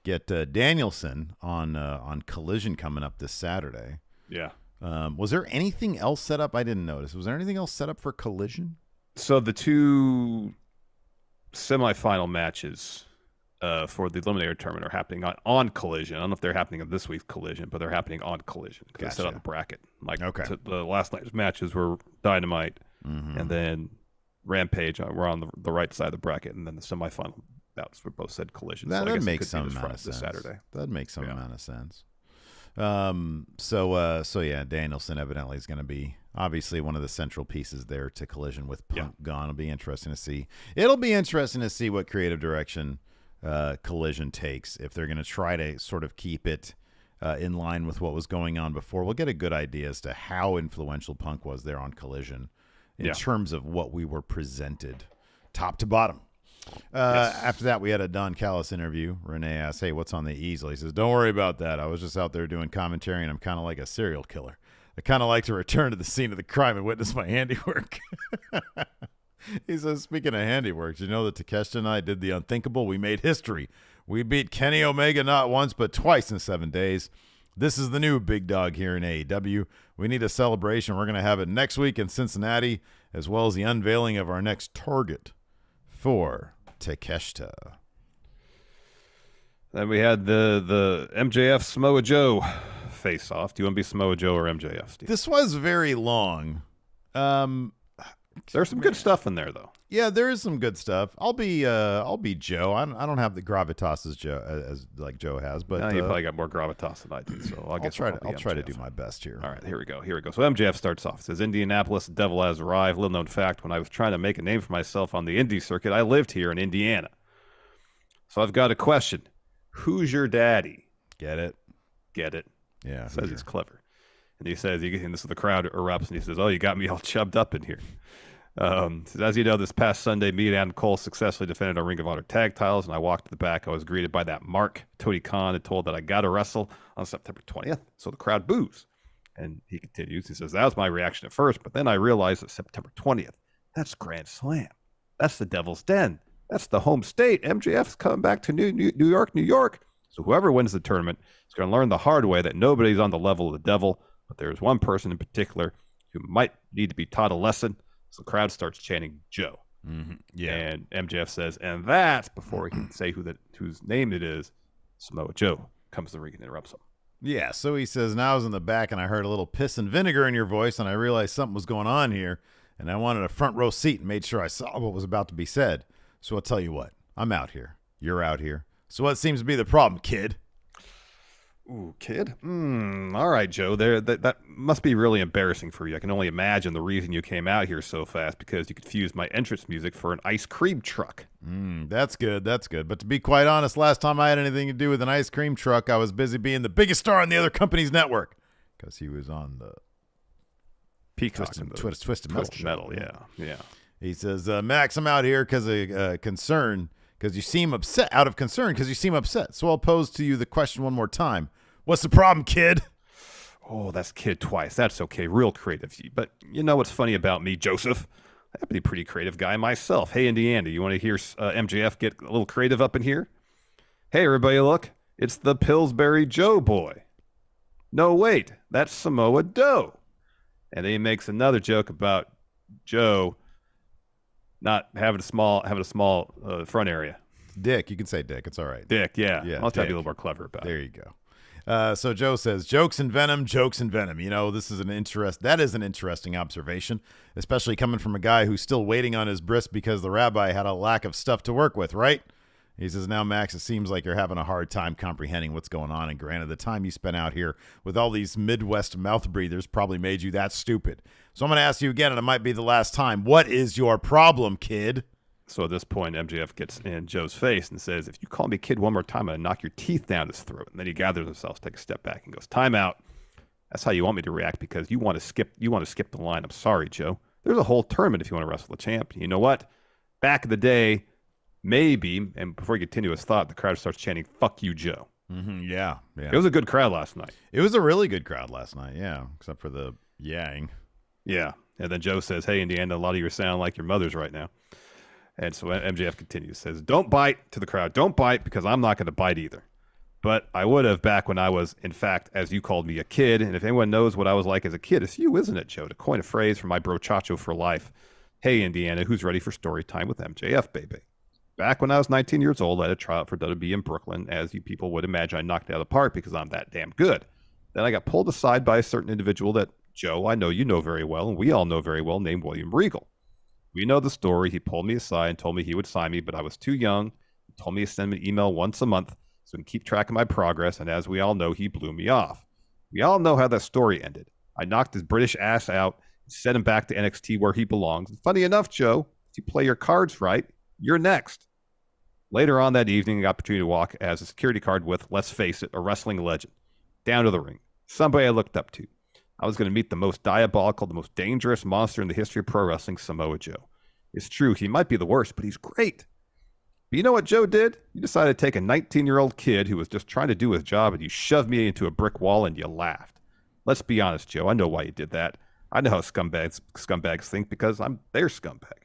get Danielson on Collision coming up this Saturday. Yeah. Was there anything else set up? I didn't notice. Was there anything else set up for Collision? So the two semifinal matches for the Eliminator Tournament are happening on Collision. I don't know if they're happening on this week's Collision, but they're happening on Collision because they set up the bracket. Like, the last night's matches were Dynamite and then Rampage. We're on the right side of the bracket, and then the semifinal bouts were both said Collision. That makes some amount of sense. This Saturday. That makes some amount of sense. So yeah, Danielson evidently is going to be obviously one of the central pieces there to Collision with Punk gone. It'll be interesting to see. It'll be interesting to see what creative direction Collision takes, if they're going to try to sort of keep it in line with what was going on before. We'll get a good idea as to how influential Punk was there on Collision in terms of what we were presented top to bottom. After that, we had a Don Callas interview. Renee asked, "Hey, what's on the easel?" He says, "Don't worry about that. I was just out there doing commentary, and I'm kind of like a serial killer. I kind of like to return to the scene of the crime and witness my handiwork." He says, "Speaking of handiwork, you know that Takeshita and I did the unthinkable? We made history. We beat Kenny Omega not once, but twice in 7 days. This is the new big dog here in AEW. We need a celebration. We're going to have it next week in Cincinnati, as well as the unveiling of our next target for Takeshita." Then we had the MJF Samoa Joe face off. Do you want to be Samoa Joe or MJF, Steve? This was very long. There's some good stuff in there, though. Yeah, there is some good stuff. I'll be Joe. I don't have the gravitas as Joe has, but you probably got more gravitas than I do. So I'll try to do my best here. All right, here we go. So MJF starts off. It says, "Indianapolis, the devil has arrived. Little known fact: when I was trying to make a name for myself on the indie circuit, I lived here in Indiana. So I've got a question: who's your daddy?" Get it? Yeah. Says he's clever, and he says, and this is the crowd erupts, and he says, "Oh, you got me all chubbed up in here." Says, "As you know, this past Sunday, me and Adam Cole successfully defended our Ring of Honor tag titles, and I walked to the back. I was greeted by that mark, Tony Khan, and told that I got to wrestle on September 20th. So the crowd boos." And he continues. He says, "That was my reaction at first, but then I realized that September 20th, that's Grand Slam. That's the Devil's Den. That's the home state. MJF's coming back to New York. So whoever wins the tournament is going to learn the hard way that nobody's on the level of the devil, but there's one person in particular who might need to be taught a lesson." So the crowd starts chanting Joe. Yeah. And MJF says, and that's before he can say whose name it is, Samoa Joe comes to the ring and interrupts him. Yeah, so he says, "Now I was in the back and I heard a little piss and vinegar in your voice, and I realized something was going on here, and I wanted a front row seat and made sure I saw what was about to be said. So I'll tell you what, I'm out here. You're out here. So what seems to be the problem, kid?" Ooh, kid? All right, Joe. That must be really embarrassing for you. I can only imagine the reason you came out here so fast, because you confused my entrance music for an ice cream truck. That's good. But to be quite honest, last time I had anything to do with an ice cream truck, I was busy being the biggest star on the other company's network, because he was on the Peacock Twisted Metal. Yeah. He says, "Max, I'm out here because of concern. Because you seem upset, out of concern, because you seem upset. So I'll pose to you the question one more time. What's the problem, kid?" Oh, that's kid twice. That's okay. Real creative. But you know what's funny about me, Joseph? I'm a pretty creative guy myself. Hey, Indiana, you want to hear MJF get a little creative up in here? Hey, everybody, look. It's the Pillsbury Joe boy. No, wait. That's Samoa Joe. And then he makes another joke about Joe not having a small front area. Dick, you can say Dick. It's all right. Dick, yeah. I'll try to be a little more clever about it. There you go. So Joe says, jokes and venom. You know, that is an interesting observation, especially coming from a guy who's still waiting on his bris because the rabbi had a lack of stuff to work with, right? He says, now, Max, it seems like you're having a hard time comprehending what's going on. And granted, the time you spent out here with all these Midwest mouth breathers probably made you that stupid. So I'm going to ask you again, and it might be the last time. What is your problem, kid? So at this point, MJF gets in Joe's face and says, if you call me kid one more time, I'm going to knock your teeth down his throat. And then he gathers himself, takes a step back, and goes, time out. That's how you want me to react because you want to skip the line. I'm sorry, Joe. There's a whole tournament if you want to wrestle the champ. You know what? Back in the day, maybe, and before he continue his thought, the crowd starts chanting, fuck you, Joe. Mm-hmm, yeah. It was a good crowd last night. It was a really good crowd last night, yeah, except for the yang. Yeah. And then Joe says, hey, Indiana, a lot of you sound like your mothers right now. And so MJF continues, says, don't bite to the crowd. Don't bite because I'm not going to bite either. But I would have back when I was, in fact, as you called me, a kid. And if anyone knows what I was like as a kid, it's you, isn't it, Joe? To coin a phrase from my bro Chacho for life. Hey, Indiana, who's ready for story time with MJF, baby? Back when I was 19 years old, I had a tryout for WWE in Brooklyn. As you people would imagine, I knocked it out of the park because I'm that damn good. Then I got pulled aside by a certain individual that, Joe, I know you know very well, and we all know very well, named William Regal. We know the story. He pulled me aside and told me he would sign me, but I was too young. He told me to send me an email once a month so he can keep track of my progress, and as we all know, he blew me off. We all know how that story ended. I knocked his British ass out and sent him back to NXT where he belongs. And funny enough, Joe, if you play your cards right, you're next. Later on that evening, I got the opportunity to walk as a security card with, let's face it, a wrestling legend, down to the ring. Somebody I looked up to. I was going to meet the most diabolical, the most dangerous monster in the history of pro wrestling, Samoa Joe. It's true, he might be the worst, but he's great. But you know what Joe did? You decided to take a 19-year-old kid who was just trying to do his job, and you shoved me into a brick wall, and you laughed. Let's be honest, Joe. I know why you did that. I know how scumbags think because I'm their scumbag.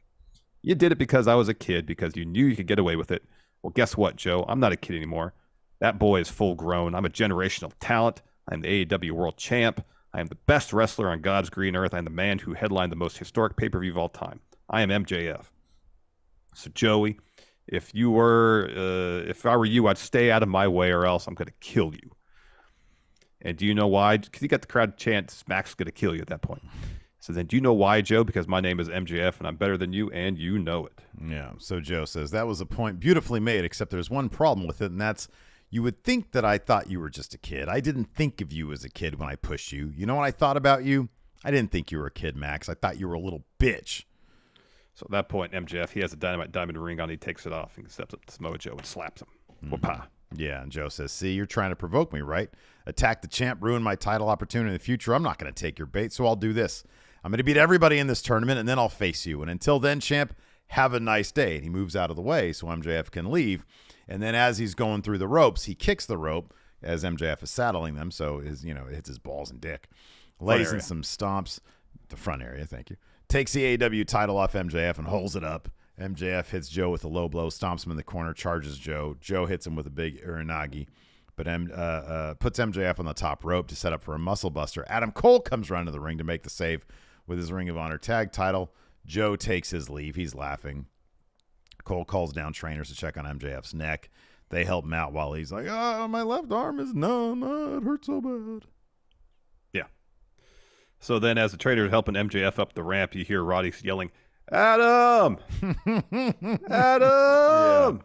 You did it because I was a kid, because you knew you could get away with it. Well, guess what, Joe? I'm not a kid anymore. That boy is full grown. I'm a generational talent. I'm the AEW World Champ. I am the best wrestler on God's green earth. I'm the man who headlined the most historic pay-per-view of all time. I am MJF. So, Joey, if I were you, I'd stay out of my way or else I'm going to kill you. And do you know why? Because you got the crowd chant, Max going to kill you at that point. So then do you know why, Joe? Because my name is MJF and I'm better than you and you know it. Yeah. So Joe says, that was a point beautifully made, except there's one problem with it, and that's you would think that I thought you were just a kid. I didn't think of you as a kid when I pushed you. You know what I thought about you? I didn't think you were a kid, Max. I thought you were a little bitch. So at that point, MJF, he has a Dynamite diamond ring on. He takes it off and steps up to Samoa Joe and slaps him. Whoop-ah. Yeah, and Joe says, see, you're trying to provoke me, right? Attack the champ, ruin my title opportunity in the future. I'm not going to take your bait, so I'll do this. I'm going to beat everybody in this tournament, and then I'll face you. And until then, champ, have a nice day. And he moves out of the way so MJF can leave. And then as he's going through the ropes, he kicks the rope as MJF is saddling them, so it hits his balls and dick. Lays in some stomps. The front area, thank you. Takes the AEW title off MJF and holds it up. MJF hits Joe with a low blow, stomps him in the corner, charges Joe. Joe hits him with a big uranagi, but puts MJF on the top rope to set up for a muscle buster. Adam Cole comes running to the ring to make the save with his Ring of Honor tag title. Joe takes his leave. He's laughing. Cole calls down trainers to check on MJF's neck. They help him out while he's like, my left arm is numb. It hurts so bad. Yeah. So then as the trainer is helping MJF up the ramp, you hear Roddy yelling, Adam! Adam!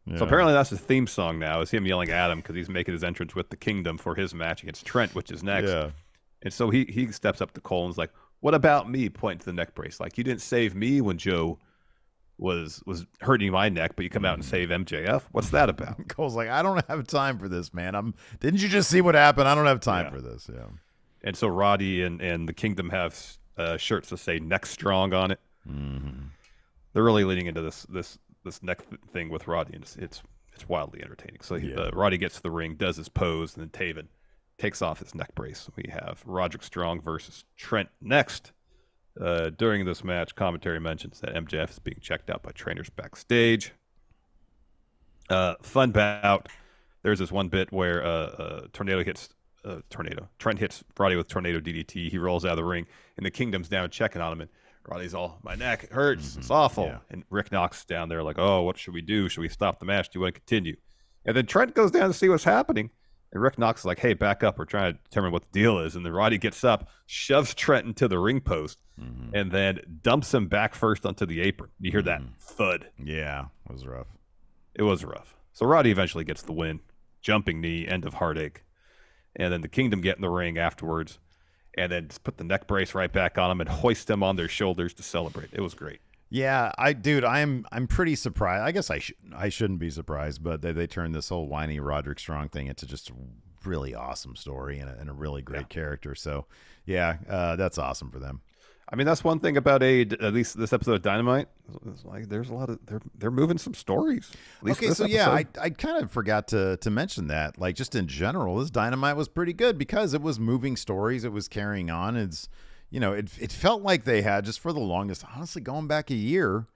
Yeah. So apparently that's his theme song now, is him yelling Adam because he's making his entrance with the Kingdom for his match against Trent, which is next. Yeah. And so he steps up to Cole and is like, what about me? Pointing to the neck brace. Like, you didn't save me when Joe was hurting my neck, but you come out and save MJF? What's that about? Cole's like, I don't have time for this, man. Didn't you just see what happened? I don't have time for this. Yeah. And so Roddy and the Kingdom have shirts that say neck strong on it. Mm-hmm. They're really leaning into this neck thing with Roddy, and it's wildly entertaining. So Roddy gets to the ring, does his pose, and then Taven takes off his neck brace. We have Roderick Strong versus Trent next. During this match, commentary mentions that MJF is being checked out by trainers backstage. Fun bout. There's this one bit where Trent hits Roddy with tornado DDT. He rolls out of the ring, and the Kingdom's down checking on him, and Roddy's all, my neck hurts. Mm-hmm. It's awful. Yeah. And Rick Knox down there like, oh, what should we do? Should we stop the match? Do you want to continue? And then Trent goes down to see what's happening. And Rick Knox is like, hey, back up. We're trying to determine what the deal is. And then Roddy gets up, shoves Trent into the ring post, and then dumps him back first onto the apron. You hear that thud. Yeah, it was rough. It was rough. So Roddy eventually gets the win. Jumping knee, end of heartache. And then the Kingdom get in the ring afterwards. And then just put the neck brace right back on him and hoist them on their shoulders to celebrate. It was great. Yeah, I'm pretty surprised. I guess I shouldn't be surprised, but they turned this whole whiny Roderick Strong thing into just a really awesome story and a really great character. So, yeah, that's awesome for them. I mean, that's one thing about at least this episode of Dynamite. It's like there's a lot of they're moving some stories. Okay, so yeah, I kind of forgot to mention that. Like, just in general, this Dynamite was pretty good because it was moving stories. It was carrying on. It's, you know, it felt like they had, just for the longest, honestly, going back a year,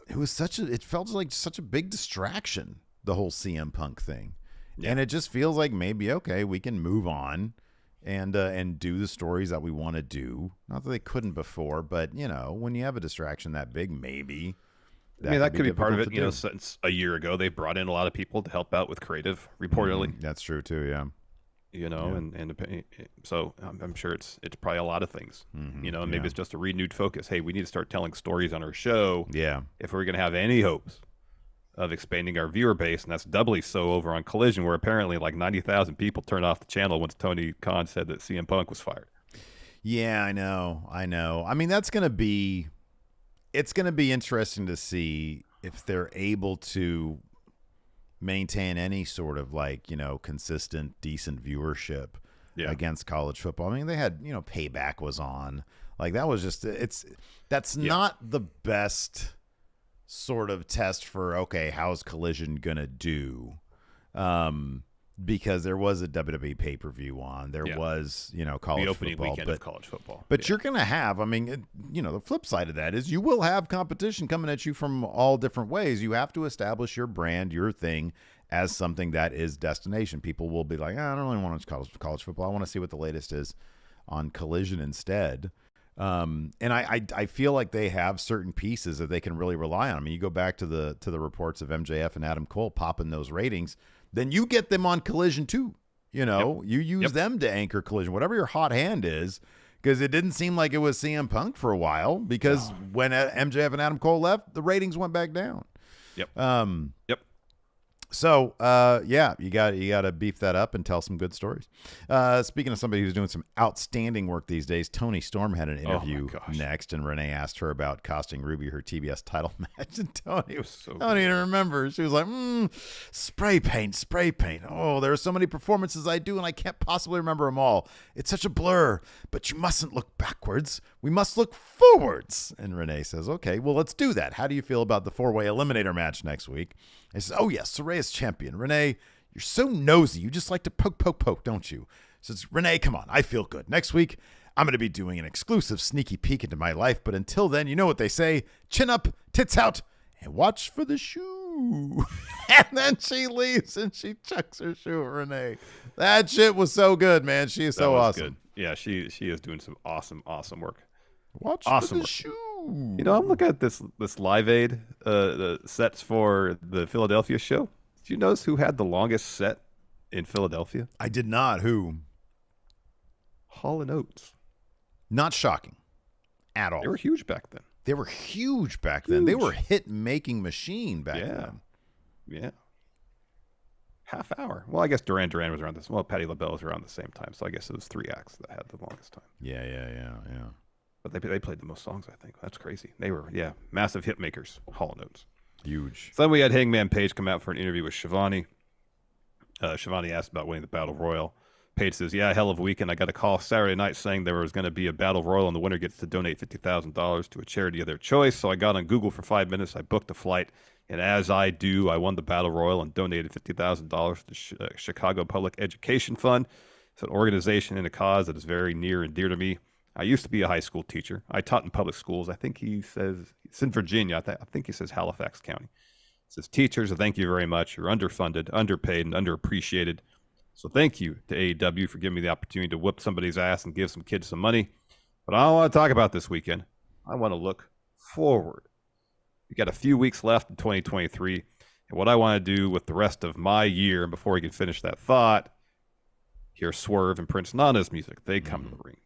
it felt like such a big distraction, the whole CM Punk thing. Yeah. And it just feels like maybe, okay, we can move on and do the stories that we want to do. Not that they couldn't before, but, you know, when you have a distraction that big, maybe. That could be part of it. You know, since a year ago, they brought in a lot of people to help out with creative, reportedly. That's true, too, yeah. You know, and so I'm sure it's probably a lot of things. You know, and maybe it's just a renewed focus. Hey, we need to start telling stories on our show. Yeah. If we're going to have any hopes of expanding our viewer base, and that's doubly so over on Collision, where apparently like 90,000 people turned off the channel once Tony Khan said that CM Punk was fired. Yeah, I know. I mean, it's going to be interesting to see if they're able to maintain any sort of, like, you know, consistent, decent viewership against college football. I mean, they had, you know, Payback was on. Like, that was just, that's not the best sort of test for, okay, how's Collision gonna do? Because there was a WWE pay-per-view on. There was, you know, college the opening football, weekend of college football. But you're gonna have, I mean, you know, the flip side of that is you will have competition coming at you from all different ways. You have to establish your brand, your thing, as something that is destination. People will be like, I don't really want to watch college football. I want to see what the latest is on Collision instead. And I feel like they have certain pieces that they can really rely on. I mean, you go back to the reports of MJF and Adam Cole popping those ratings, then you get them on Collision too. You know, you use them to anchor Collision, whatever your hot hand is, because it didn't seem like it was CM Punk for a while, because when MJF and Adam Cole left, the ratings went back down. So, you got to beef that up and tell some good stories. Speaking of somebody who's doing some outstanding work these days, Toni Storm had an interview next, and Renee asked her about costing Ruby her TBS title match, and Toni I don't even remember. She was like, spray paint. Oh, there are so many performances I do, and I can't possibly remember them all. It's such a blur, but you mustn't look backwards. We must look forwards. And Renee says, okay, well, let's do that. How do you feel about the 4-way eliminator match next week? I says, oh, yes, Soraya's champion. Renee, you're so nosy. You just like to poke, don't you? Says, Renee, come on. I feel good. Next week, I'm going to be doing an exclusive sneaky peek into my life. But until then, you know what they say. Chin up, tits out, and watch for the shoe. And then she leaves and she chucks her shoe at Renee. That shit was so good, man. She is so awesome. Good. Yeah, she is doing some awesome work. Watch for the shoe. You know, I'm looking at this Live Aid the sets for the Philadelphia show. Did you notice who had the longest set in Philadelphia? I did not. Who? Hall & Oates. Not shocking at all. They were huge back then. They were They were a hit-making machine back then. Yeah. Half hour. Well, I guess Duran was around this. Well, Patti LaBelle was around the same time, so I guess it was 3 acts that had the longest time. Yeah. But they played the most songs, I think. That's crazy. They were, massive hit makers, Hall & Oates. Huge. So then we had Hangman Page come out for an interview with Shivani. Shivani asked about winning the Battle Royal. Page says, hell of a weekend. I got a call Saturday night saying there was going to be a Battle Royal and the winner gets to donate $50,000 to a charity of their choice. So I got on Google for 5 minutes. I booked a flight. And as I do, I won the Battle Royal and donated $50,000 to the Chicago Public Education Fund. It's an organization and a cause that is very near and dear to me. I used to be a high school teacher. I taught in public schools. I think he says it's in Virginia. I think he says Halifax County. It says, teachers, thank you very much. You're underfunded, underpaid, and underappreciated. So thank you to AEW for giving me the opportunity to whip somebody's ass and give some kids some money. But I don't want to talk about this weekend. I want to look forward. We got a few weeks left in 2023. And what I want to do with the rest of my year, before we can finish that thought, hear Swerve and Prince Nana's music. They come to the ring.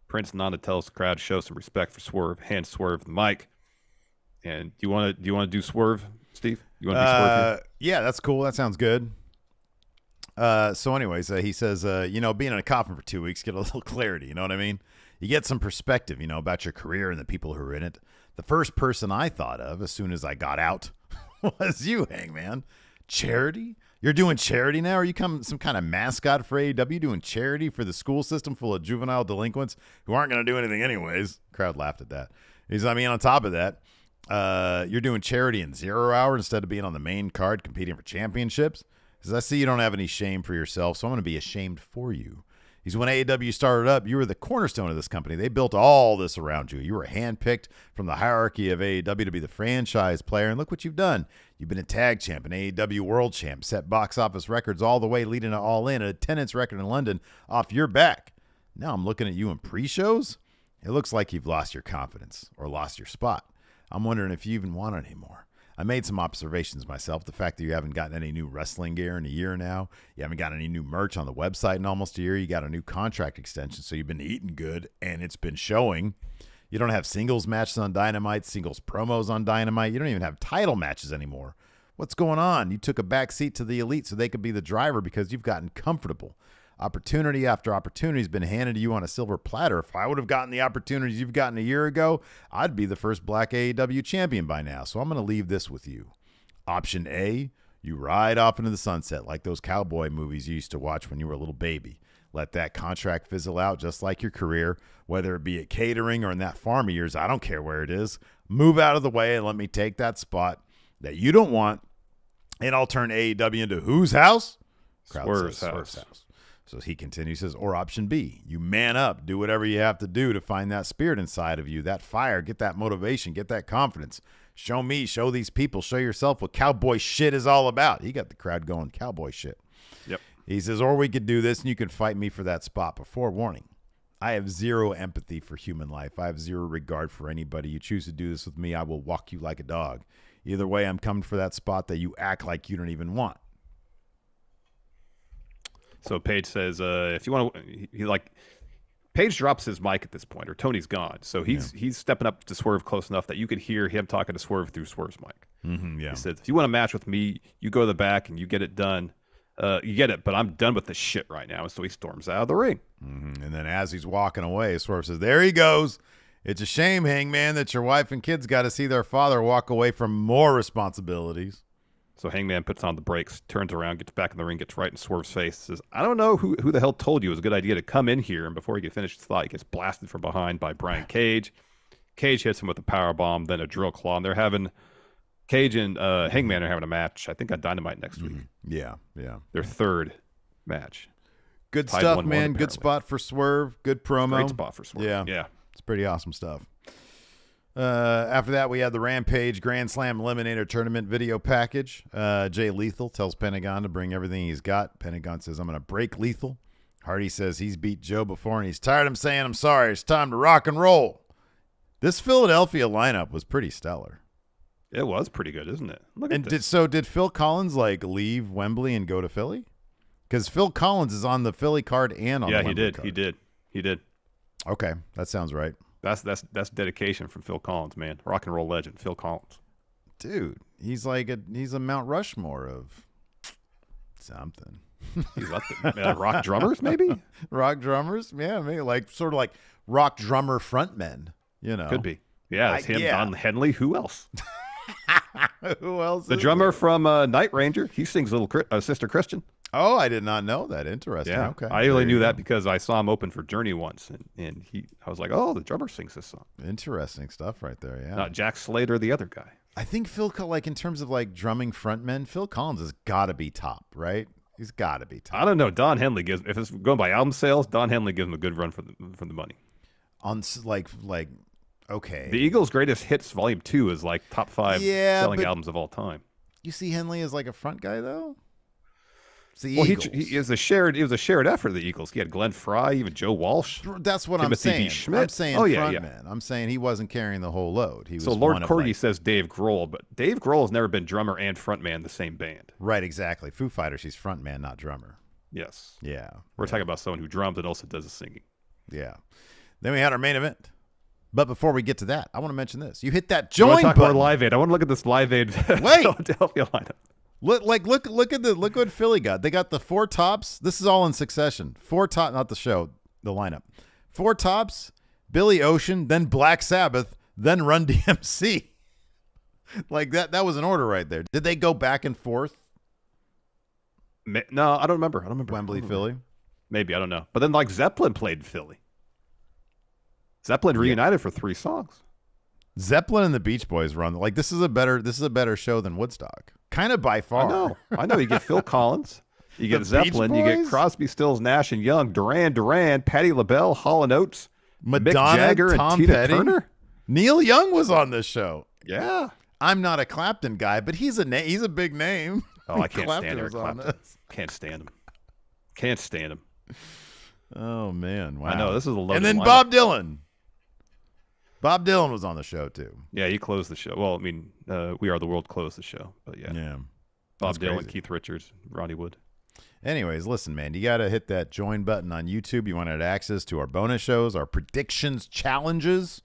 Prince Nana tells the crowd, show some respect for Swerve, hand Swerve the mic. And do you want to do Swerve Steve? You want to be Swerve here? Yeah, that's cool. That sounds good. So anyways, he says, being in a coffin for 2 weeks, get a little clarity. You know what I mean? You get some perspective, about your career and the people who are in it. The first person I thought of as soon as I got out was you, Hangman. Charity? You're doing charity now? Are you some kind of mascot for AEW doing charity for the school system full of juvenile delinquents who aren't going to do anything anyways? Crowd laughed at that. On top of that, you're doing charity in 0 hour instead of being on the main card competing for championships? Because I see you don't have any shame for yourself, so I'm going to be ashamed for you. When AEW started up, you were the cornerstone of this company. They built all this around you. You were handpicked from the hierarchy of AEW to be the franchise player, and look what you've done. You've been a tag champ, an AEW world champ, set box office records all the way leading to All In, an attendance record in London off your back. Now I'm looking at you in pre-shows. It looks like you've lost your confidence or lost your spot. I'm wondering if you even want it anymore. I made some observations myself. The fact that you haven't gotten any new wrestling gear in a year now. You haven't got any new merch on the website in almost a year. You got a new contract extension, so you've been eating good, and it's been showing. You don't have singles matches on Dynamite, singles promos on Dynamite. You don't even have title matches anymore. What's going on? You took a back seat to the elite so they could be the driver because you've gotten comfortable. Opportunity after opportunity has been handed to you on a silver platter. If I would have gotten the opportunities you've gotten a year ago, I'd be the first black AEW champion by now. So I'm going to leave this with you. Option A, you ride off into the sunset like those cowboy movies you used to watch when you were a little baby. Let that contract fizzle out just like your career, whether it be at catering or in that farm of yours. I don't care where it is. Move out of the way and let me take that spot that you don't want, and I'll turn AEW into whose house? Swerve's house. So he continues, says, or option B, you man up, do whatever you have to do to find that spirit inside of you, that fire, get that motivation, get that confidence. Show me, show these people, show yourself what cowboy shit is all about. He got the crowd going, cowboy shit. Yep. He says, or we could do this and you can fight me for that spot. But forewarning, I have zero empathy for human life. I have zero regard for anybody. You choose to do this with me, I will walk you like a dog. Either way, I'm coming for that spot that you act like you don't even want. So Page says, if you want to, Page drops his mic at this point, or Tony's gone. So he's stepping up to Swerve close enough that you could hear him talking to Swerve through Swerve's mic. Mm-hmm, yeah. He says, if you want a match with me, you go to the back and you get it done. You get it, but I'm done with this shit right now. And so he storms out of the ring. Mm-hmm. And then as he's walking away, Swerve says, there he goes. It's a shame, Hangman, that your wife and kids got to see their father walk away from more responsibilities. So Hangman puts on the brakes, turns around, gets back in the ring, gets right in Swerve's face, says, I don't know who the hell told you it was a good idea to come in here. And before he can finish his thought, he gets blasted from behind by Brian Cage. Cage hits him with a powerbomb, then a drill claw. And they're having, Cage and Hangman are having a match, I think on Dynamite next week. Yeah. Their third match. Good Tied stuff, 1-1 man. apparently. Good spot for Swerve. Good promo. Great spot for Swerve. Yeah. It's pretty awesome stuff. After that, we had the Rampage Grand Slam Eliminator Tournament video package. Jay Lethal tells Pentagon to bring everything he's got. Pentagon says, I'm going to break Lethal. Hardy says he's beat Joe before, and he's tired of him saying, I'm sorry, it's time to rock and roll. This Philadelphia lineup was pretty stellar. It was pretty good, isn't it? Look at this. Did Phil Collins leave Wembley and go to Philly? Because Phil Collins is on the Philly card and on the Wembley card. He did. Okay, that sounds right. That's dedication from Phil Collins, man. Rock and roll legend, Phil Collins. Dude, he's a Mount Rushmore of something. He's like rock drummers, maybe? Rock drummers? Yeah, maybe sort of like rock drummer frontmen, Could be. Yeah, it's him, yeah. Don Henley. Who else? Who else? The drummer from Night Ranger. He sings Sister Christian. Oh, I did not know that. Interesting. Yeah. Okay. I only knew that because I saw him open for Journey once, and I was like, oh, the drummer sings this song. Interesting stuff right there, yeah. Not Jack Slater, the other guy. I think in terms of drumming frontmen, Phil Collins has got to be top, right? He's got to be top. I don't know. Don Henley if it's going by album sales, Don Henley gives him a good run for the money. On okay. The Eagles' Greatest Hits Volume 2 is top 5 selling albums of all time. You see Henley as a front guy though? Well, he is a shared. It was a shared effort of the Eagles. He had Glenn Fry, even Joe Walsh. That's what Timothy I'm saying. B. Schmidt. I'm saying frontman. I'm saying he wasn't carrying the whole load. He was. So Lord Corgi says Dave Grohl, but Dave Grohl has never been drummer and frontman in the same band. Right, exactly. Foo Fighters, he's frontman, not drummer. Yes. Yeah. We're talking about someone who drums and also does the singing. Yeah. Then we had our main event. But before we get to that, I want to mention this. You hit that I want join to talk more button. Live Aid. I want to look at this Live Aid Wait. Philadelphia lineup. Look what Philly got. They got the 4 tops. This is all in succession. 4 top, not the show, the lineup. 4 tops, Billy Ocean, then Black Sabbath, then Run DMC. Like that was an order right there. Did they go back and forth? No, I don't remember. Wembley, Philly. Maybe, I don't know. But then like Zeppelin played Philly. Zeppelin reunited for 3 songs. Zeppelin and the Beach Boys run. Like this is a better show than Woodstock. Kind of by far. I know. You get Phil Collins, you get Zeppelin, you get Crosby, Stills, Nash and Young, Duran, Patti LaBelle, Hall & Oates, Madonna, Mick Jagger, Tom and Tina Petty. Turner. Neil Young was on this show. Yeah. I'm not a Clapton guy, but he's a big name. Oh, I can't stand was Eric on Clapton. this. Can't stand him. Oh man, wow. I know, this is a loaded And then lineup. Bob Dylan. Bob Dylan was on the show too. Yeah, he closed the show. Well, I mean, We Are the World closed the show, but yeah. Bob That's Dylan, crazy. Keith Richards, Ronnie Wood. Anyways, listen, man, you got to hit that join button on YouTube. You want to have access to our bonus shows, our predictions, challenges,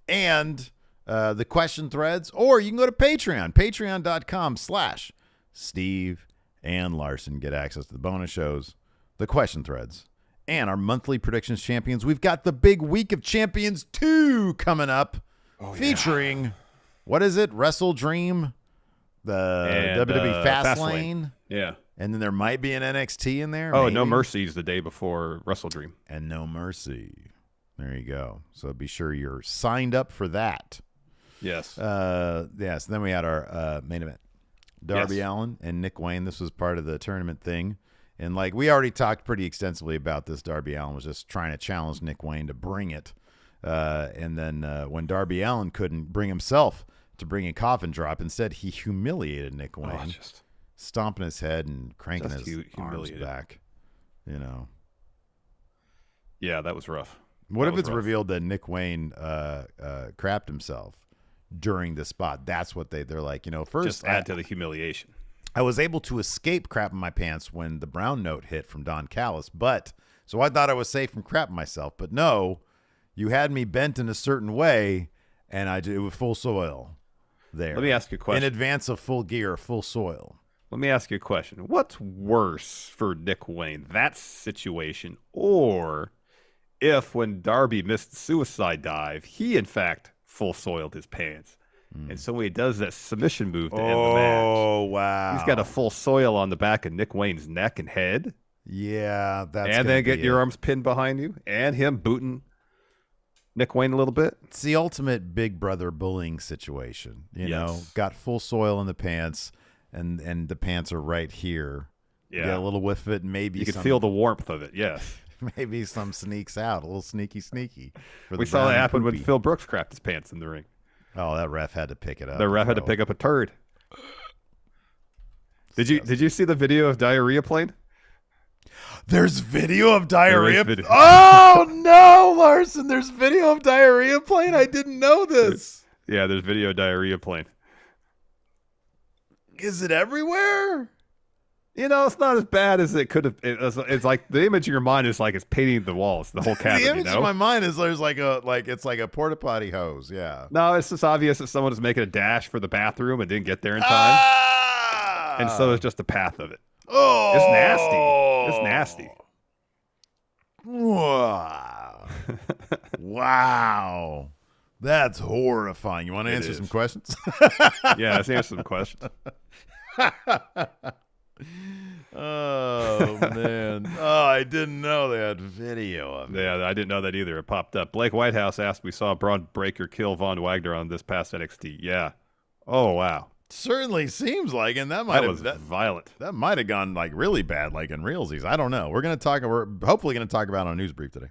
and the question threads. Or you can go to Patreon, patreon.com/Steve and Larson. Get access to the bonus shows, the question threads, and our monthly predictions champions. We've got the big Week of Champions 2 coming up, featuring, what is it, Wrestle Dream, the WWE Fastlane. Yeah. And then there might be an NXT in there. Oh, maybe. No Mercy's the day before Wrestle Dream. And No Mercy. There you go. So be sure you're signed up for that. Yes. Yes. Then we had our main event. Darby Yes. Allin and Nick Wayne. This was part of the tournament thing. And like we already talked pretty extensively about this. Darby Allin was just trying to challenge Nick Wayne to bring it. And then when Darby Allin couldn't bring himself to bring a coffin drop, instead he humiliated Nick Wayne. Just stomping his head and cranking Just his arms humiliated. back. You know. Yeah, that was rough. What That if was it's rough. revealed that Nick Wayne crapped himself during the spot? That's what they're like, first Just add to the humiliation. I was able to escape crapping my pants when the brown note hit from Don Callas, so I thought I was safe from crapping myself, but no, you had me bent in a certain way and it was full soil there. Let me ask you a question. In advance of full gear, full soil. Let me ask you a question. What's worse for Nick Wayne, that situation, or if when Darby missed the suicide dive, he in fact full soiled his pants? And so when he does that submission move to end the match, Oh, wow. he's got a full soil on the back of Nick Wayne's neck and head, Yeah, that's and gonna then get be your it. arms pinned behind you, and him booting Nick Wayne a little bit. It's the ultimate big brother bullying situation. You know, Yes. got full soil in the pants, and the pants are right here. Yeah. You get a little whiff of it, and maybe You can some, feel the warmth of it, yes. maybe some sneaks out, a little sneaky. For We the saw brown that and happen when poopy. Phil Brooks crapped his pants in the ring. Oh, that ref had to pick it up. The ref had to bro. pick up a turd. Did you see the video of diarrhea plane? There's video of diarrhea. There is video. Oh no, Larson! There's video of diarrhea plane. I didn't know this. Yeah, there's video of diarrhea plane. Is it everywhere? You know, it's not as bad as it could have. It's like the image in your mind is like it's painting the walls, the whole cabin. The image you know? in my mind is there's it's like a porta potty hose. Yeah. No, it's just obvious that someone is making a dash for the bathroom and didn't get there in time, Ah! and so it's just the path of it. Oh, It's nasty. It's nasty. Wow. Wow. That's horrifying. You want to It answer is. some questions? Yeah, let's answer some questions. Oh, man. Oh, I didn't know they had video of it. Yeah, I didn't know that either. It popped up. Blake Whitehouse asked, "We saw Braun Breaker kill Von Wagner on this past NXT." Yeah. Oh wow, Certainly seems like, and that might that have was violent. that might have gone like really bad, like in realsies. I don't know. We're hopefully gonna talk about it on a news brief today.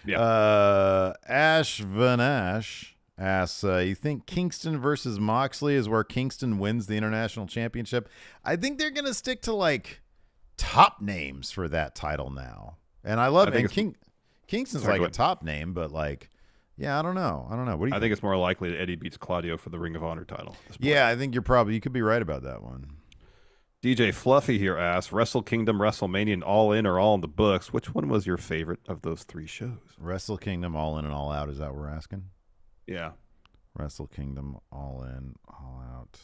Yeah. Ash Vanash asks, you think Kingston versus Moxley is where Kingston wins the international championship? I think they're gonna stick to like top names for that title now, and I love I it. think And Kingston's Sorry, like go a ahead. top name, but like, yeah, I don't know. What do you I think? think it's more likely that Eddie beats Claudio for the Ring of Honor title. at this point. Yeah, I think you could be right about that one. DJ Fluffy here asks, Wrestle Kingdom, WrestleMania, and All In are all in the books. Which one was your favorite of those three shows? Wrestle Kingdom, All In and All Out. Is that what we're asking? Yeah. Wrestle Kingdom, All In, All Out.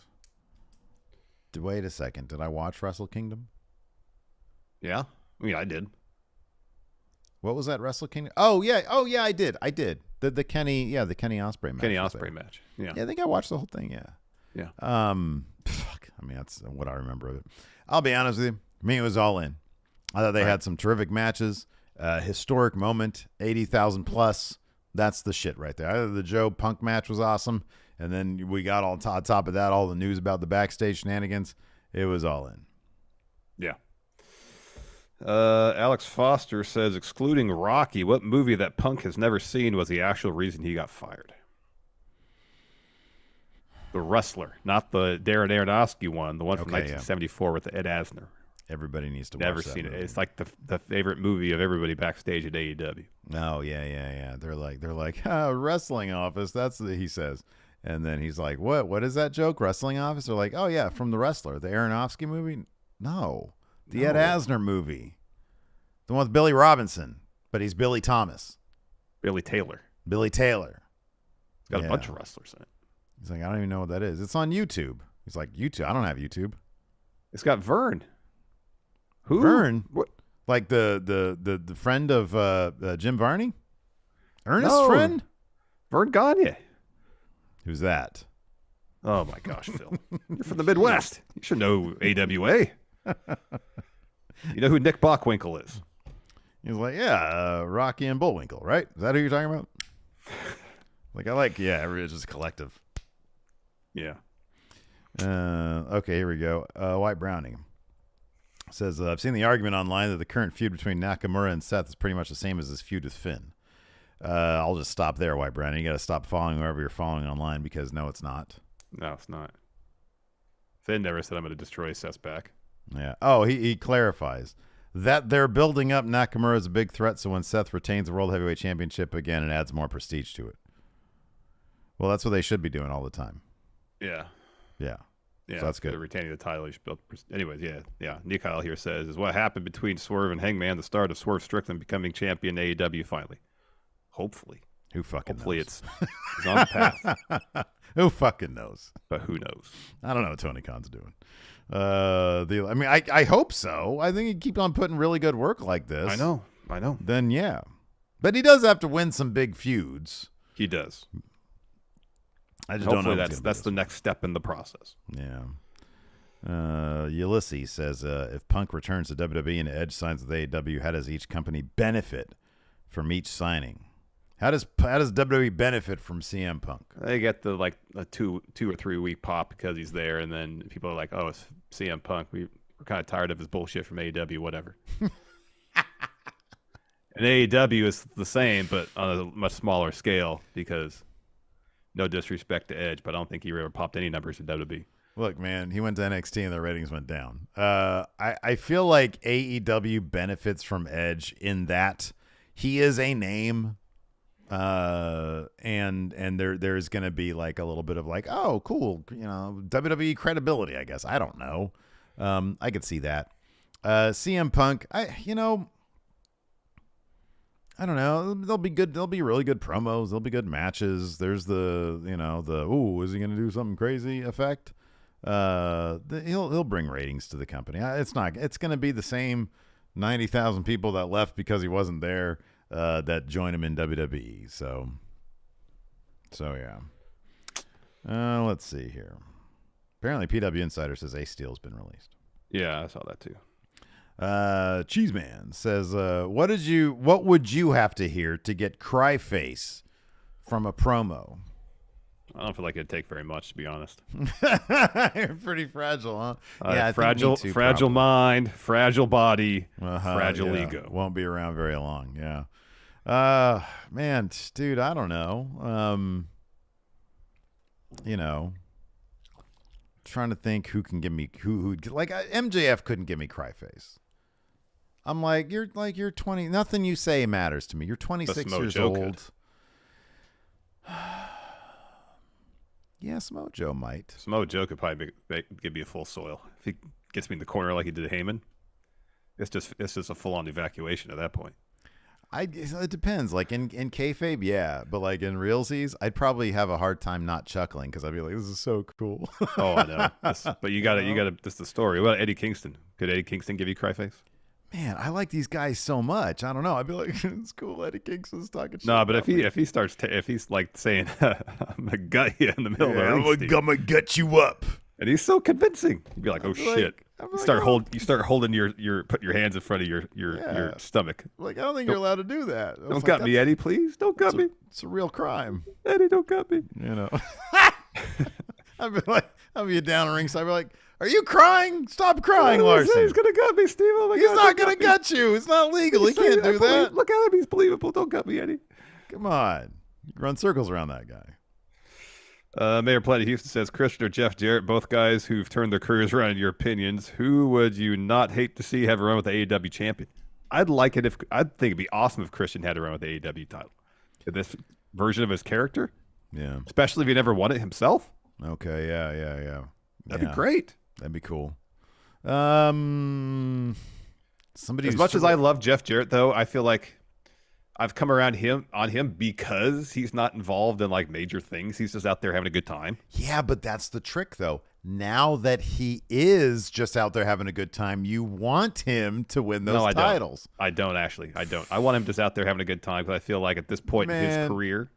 Wait a second. Did I watch Wrestle Kingdom? Yeah. I mean, I did. What was that Wrestle Kingdom? Oh yeah, I did. The Kenny Ospreay match. Kenny Ospreay match. Yeah. Yeah, I think I watched the whole thing. Yeah. Yeah. Fuck. I mean, that's what I remember of it. I'll be honest with you. For me, it was All In. I thought they had some terrific matches. Historic moment, 80,000 plus. That's the shit right there. Either the Joe Punk match was awesome, and then we got on top of that all the news about the backstage shenanigans. It was All In. Yeah. Alex Foster says, excluding Rocky, what movie that Punk has never seen was the actual reason he got fired? The Wrestler, not the Darren Aronofsky one, the one from 1974 with Ed Asner. Everybody needs to never watch that seen movie. It. It's like the favorite movie of everybody backstage at AEW. Oh yeah. They're like wrestling office. That's the he says, and then he's like, what is that joke? Wrestling office? They're like, oh yeah, from The Wrestler, the Aronofsky movie. No. The Ed Asner movie. The one with Billy Robinson, but he's Billy Thomas. Billy Taylor. It's got a bunch of wrestlers in it. He's like, I don't even know what that is. It's on YouTube. He's like, YouTube? I don't have YouTube. It's got Vern. Who? Vern? What? Like the friend of Jim Varney? Ernest No. friend? Vern Gagne. Who's that? Oh my gosh, Phil. You're from the Midwest. You should know AWA. You know who Nick Bockwinkel is? He's like, yeah, Rocky and Bullwinkle, right? Is that who you're talking about? It's just collective. Yeah. Okay, here we go. White Browning says, I've seen the argument online that the current feud between Nakamura and Seth is pretty much the same as his feud with Finn. I'll just stop there, White Browning. You got to stop following whoever you're following online because no, it's not. No, it's not. Finn never said I'm going to destroy Seth's back. Yeah. Oh, he clarifies that they're building up Nakamura as a big threat, so when Seth retains the World Heavyweight Championship again, it adds more prestige to it. Well, that's what they should be doing all the time. Yeah. Yeah. Yeah, so that's good. Retaining the title. Anyways, yeah. Nick Kyle here says, is what happened between Swerve and Hangman the start of Swerve Strickland becoming champion AEW finally. Hopefully. Who fucking Hopefully knows? It's on the path. Who fucking knows? But who knows? I don't know what Tony Khan's doing. I hope so. I think he'd keep on putting really good work like this. I know. Then yeah. But he does have to win some big feuds. He does. I just don't know. That's the next step in the process. Yeah. Ulysses says, if Punk returns to WWE and Edge signs with AEW, how does each company benefit from each signing? How does WWE benefit from CM Punk? They get a 2 or 3 week pop because he's there, and then people are like, "Oh, it's CM Punk. We're kind of tired of his bullshit from AEW, whatever." And AEW is the same, but on a much smaller scale because, no disrespect to Edge, but I don't think he ever popped any numbers in WWE. Look, man, he went to NXT and their ratings went down. I feel like AEW benefits from Edge in that he is a name. And there's gonna be like a little bit of like, oh, cool, WWE credibility, I guess. I don't know. I could see that. CM Punk, I don't know. They'll be good. They'll be really good promos. There'll be good matches. There's the is he gonna do something crazy effect? He'll bring ratings to the company. It's gonna be the same 90,000 people that left because he wasn't there. That join him in WWE. So yeah. Let's see here. Apparently, PW Insider says Ace Steel's been released. Yeah, I saw that too. Cheeseman says, what would you have to hear to get cry face from a promo? I don't feel like it'd take very much, to be honest. You're pretty fragile, huh? Yeah, fragile mind, fragile body, fragile yeah. ego. Won't be around very long. Yeah. Man, dude, I don't know. Trying to think who can give me who like MJF couldn't give me cry face. I'm like, you're 20. Nothing you say matters to me. You're 26 years old. Yeah, Samoa Joe might. Samoa Joe could probably give me a full soil if he gets me in the corner like he did Heyman. It's just a full on evacuation at that point. It depends. Like in kayfabe, yeah, but like in realsies, I'd probably have a hard time not chuckling because I'd be like, "This is so cool." Oh, I know. But you got to. This is the story. What about Eddie Kingston? Could Eddie Kingston give you cry face? Man, I like these guys so much. I don't know. I'd be like, "It's cool." Eddie Kingston's talking shit. No, but if he's like saying, "I'm gonna gut you in the middle of the ring, I'm gonna gut you up," and he's so convincing, you'd be like, "Oh shit." You start holding put your hands in front of your stomach. Like, I don't think you're allowed to do that. Don't gut me, Eddie, please. Don't gut me. It's a real crime. Eddie, don't gut me. You know. I'd be like, I'd be down in ringside. I'd be like, "Are you crying? Stop crying, Larson." He's gonna gut me, Steve. Oh my He's God, not gonna gut you. It's not legal. He can't do that. Look at him. He's believable. Don't gut me, Eddie. Come on. You can run circles around that guy. Mayor Planet Houston says, Christian or Jeff Jarrett, both guys who've turned their careers around in your opinions, who would you not hate to see have a run with the AEW champion? I'd think it'd be awesome if Christian had a run with the AEW title. This version of his character. Yeah. Especially if he never won it himself. Okay, yeah. That'd be great. That'd be cool. As much as I love Jeff Jarrett, though, I feel like I've come around on him because he's not involved in like major things. He's just out there having a good time. Yeah, but that's the trick, though. Now that he is just out there having a good time, you want him to win those titles. I don't actually. I don't. I want him just out there having a good time because I feel like at this point in his career,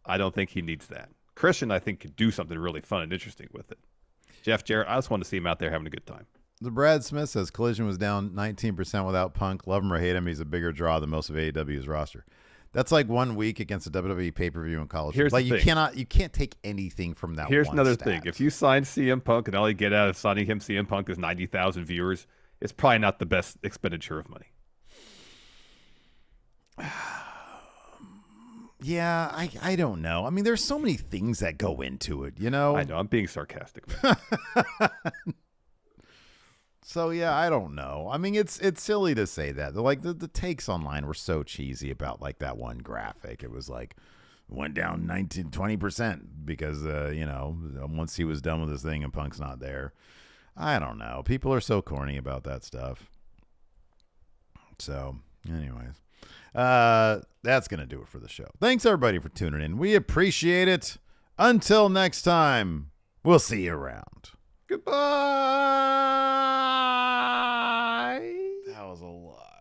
I don't think he needs that. Christian, I think, could do something really fun and interesting with it. Jeff Jarrett, I just want to see him out there having a good time. The Brad Smith says Collision was down 19% without Punk. Love him or hate him, he's a bigger draw than most of AEW's roster. That's like 1 week against a WWE pay-per-view in college. Here's like the you can't take anything from that. Here's one another stat. thing. If you sign CM Punk and all you get out of signing him CM Punk is 90,000 viewers, it's probably not the best expenditure of money. Yeah, I don't know. I mean, there's so many things that go into it, you know? I know. I'm being sarcastic. So, yeah, I don't know. I mean, it's silly to say that. Like, the takes online were so cheesy about, like, that one graphic. It was like, went down 20% because, once he was done with his thing and Punk's not there. I don't know. People are so corny about that stuff. So, anyways. That's going to do it for the show. Thanks, everybody, for tuning in. We appreciate it. Until next time, we'll see you around. Goodbye.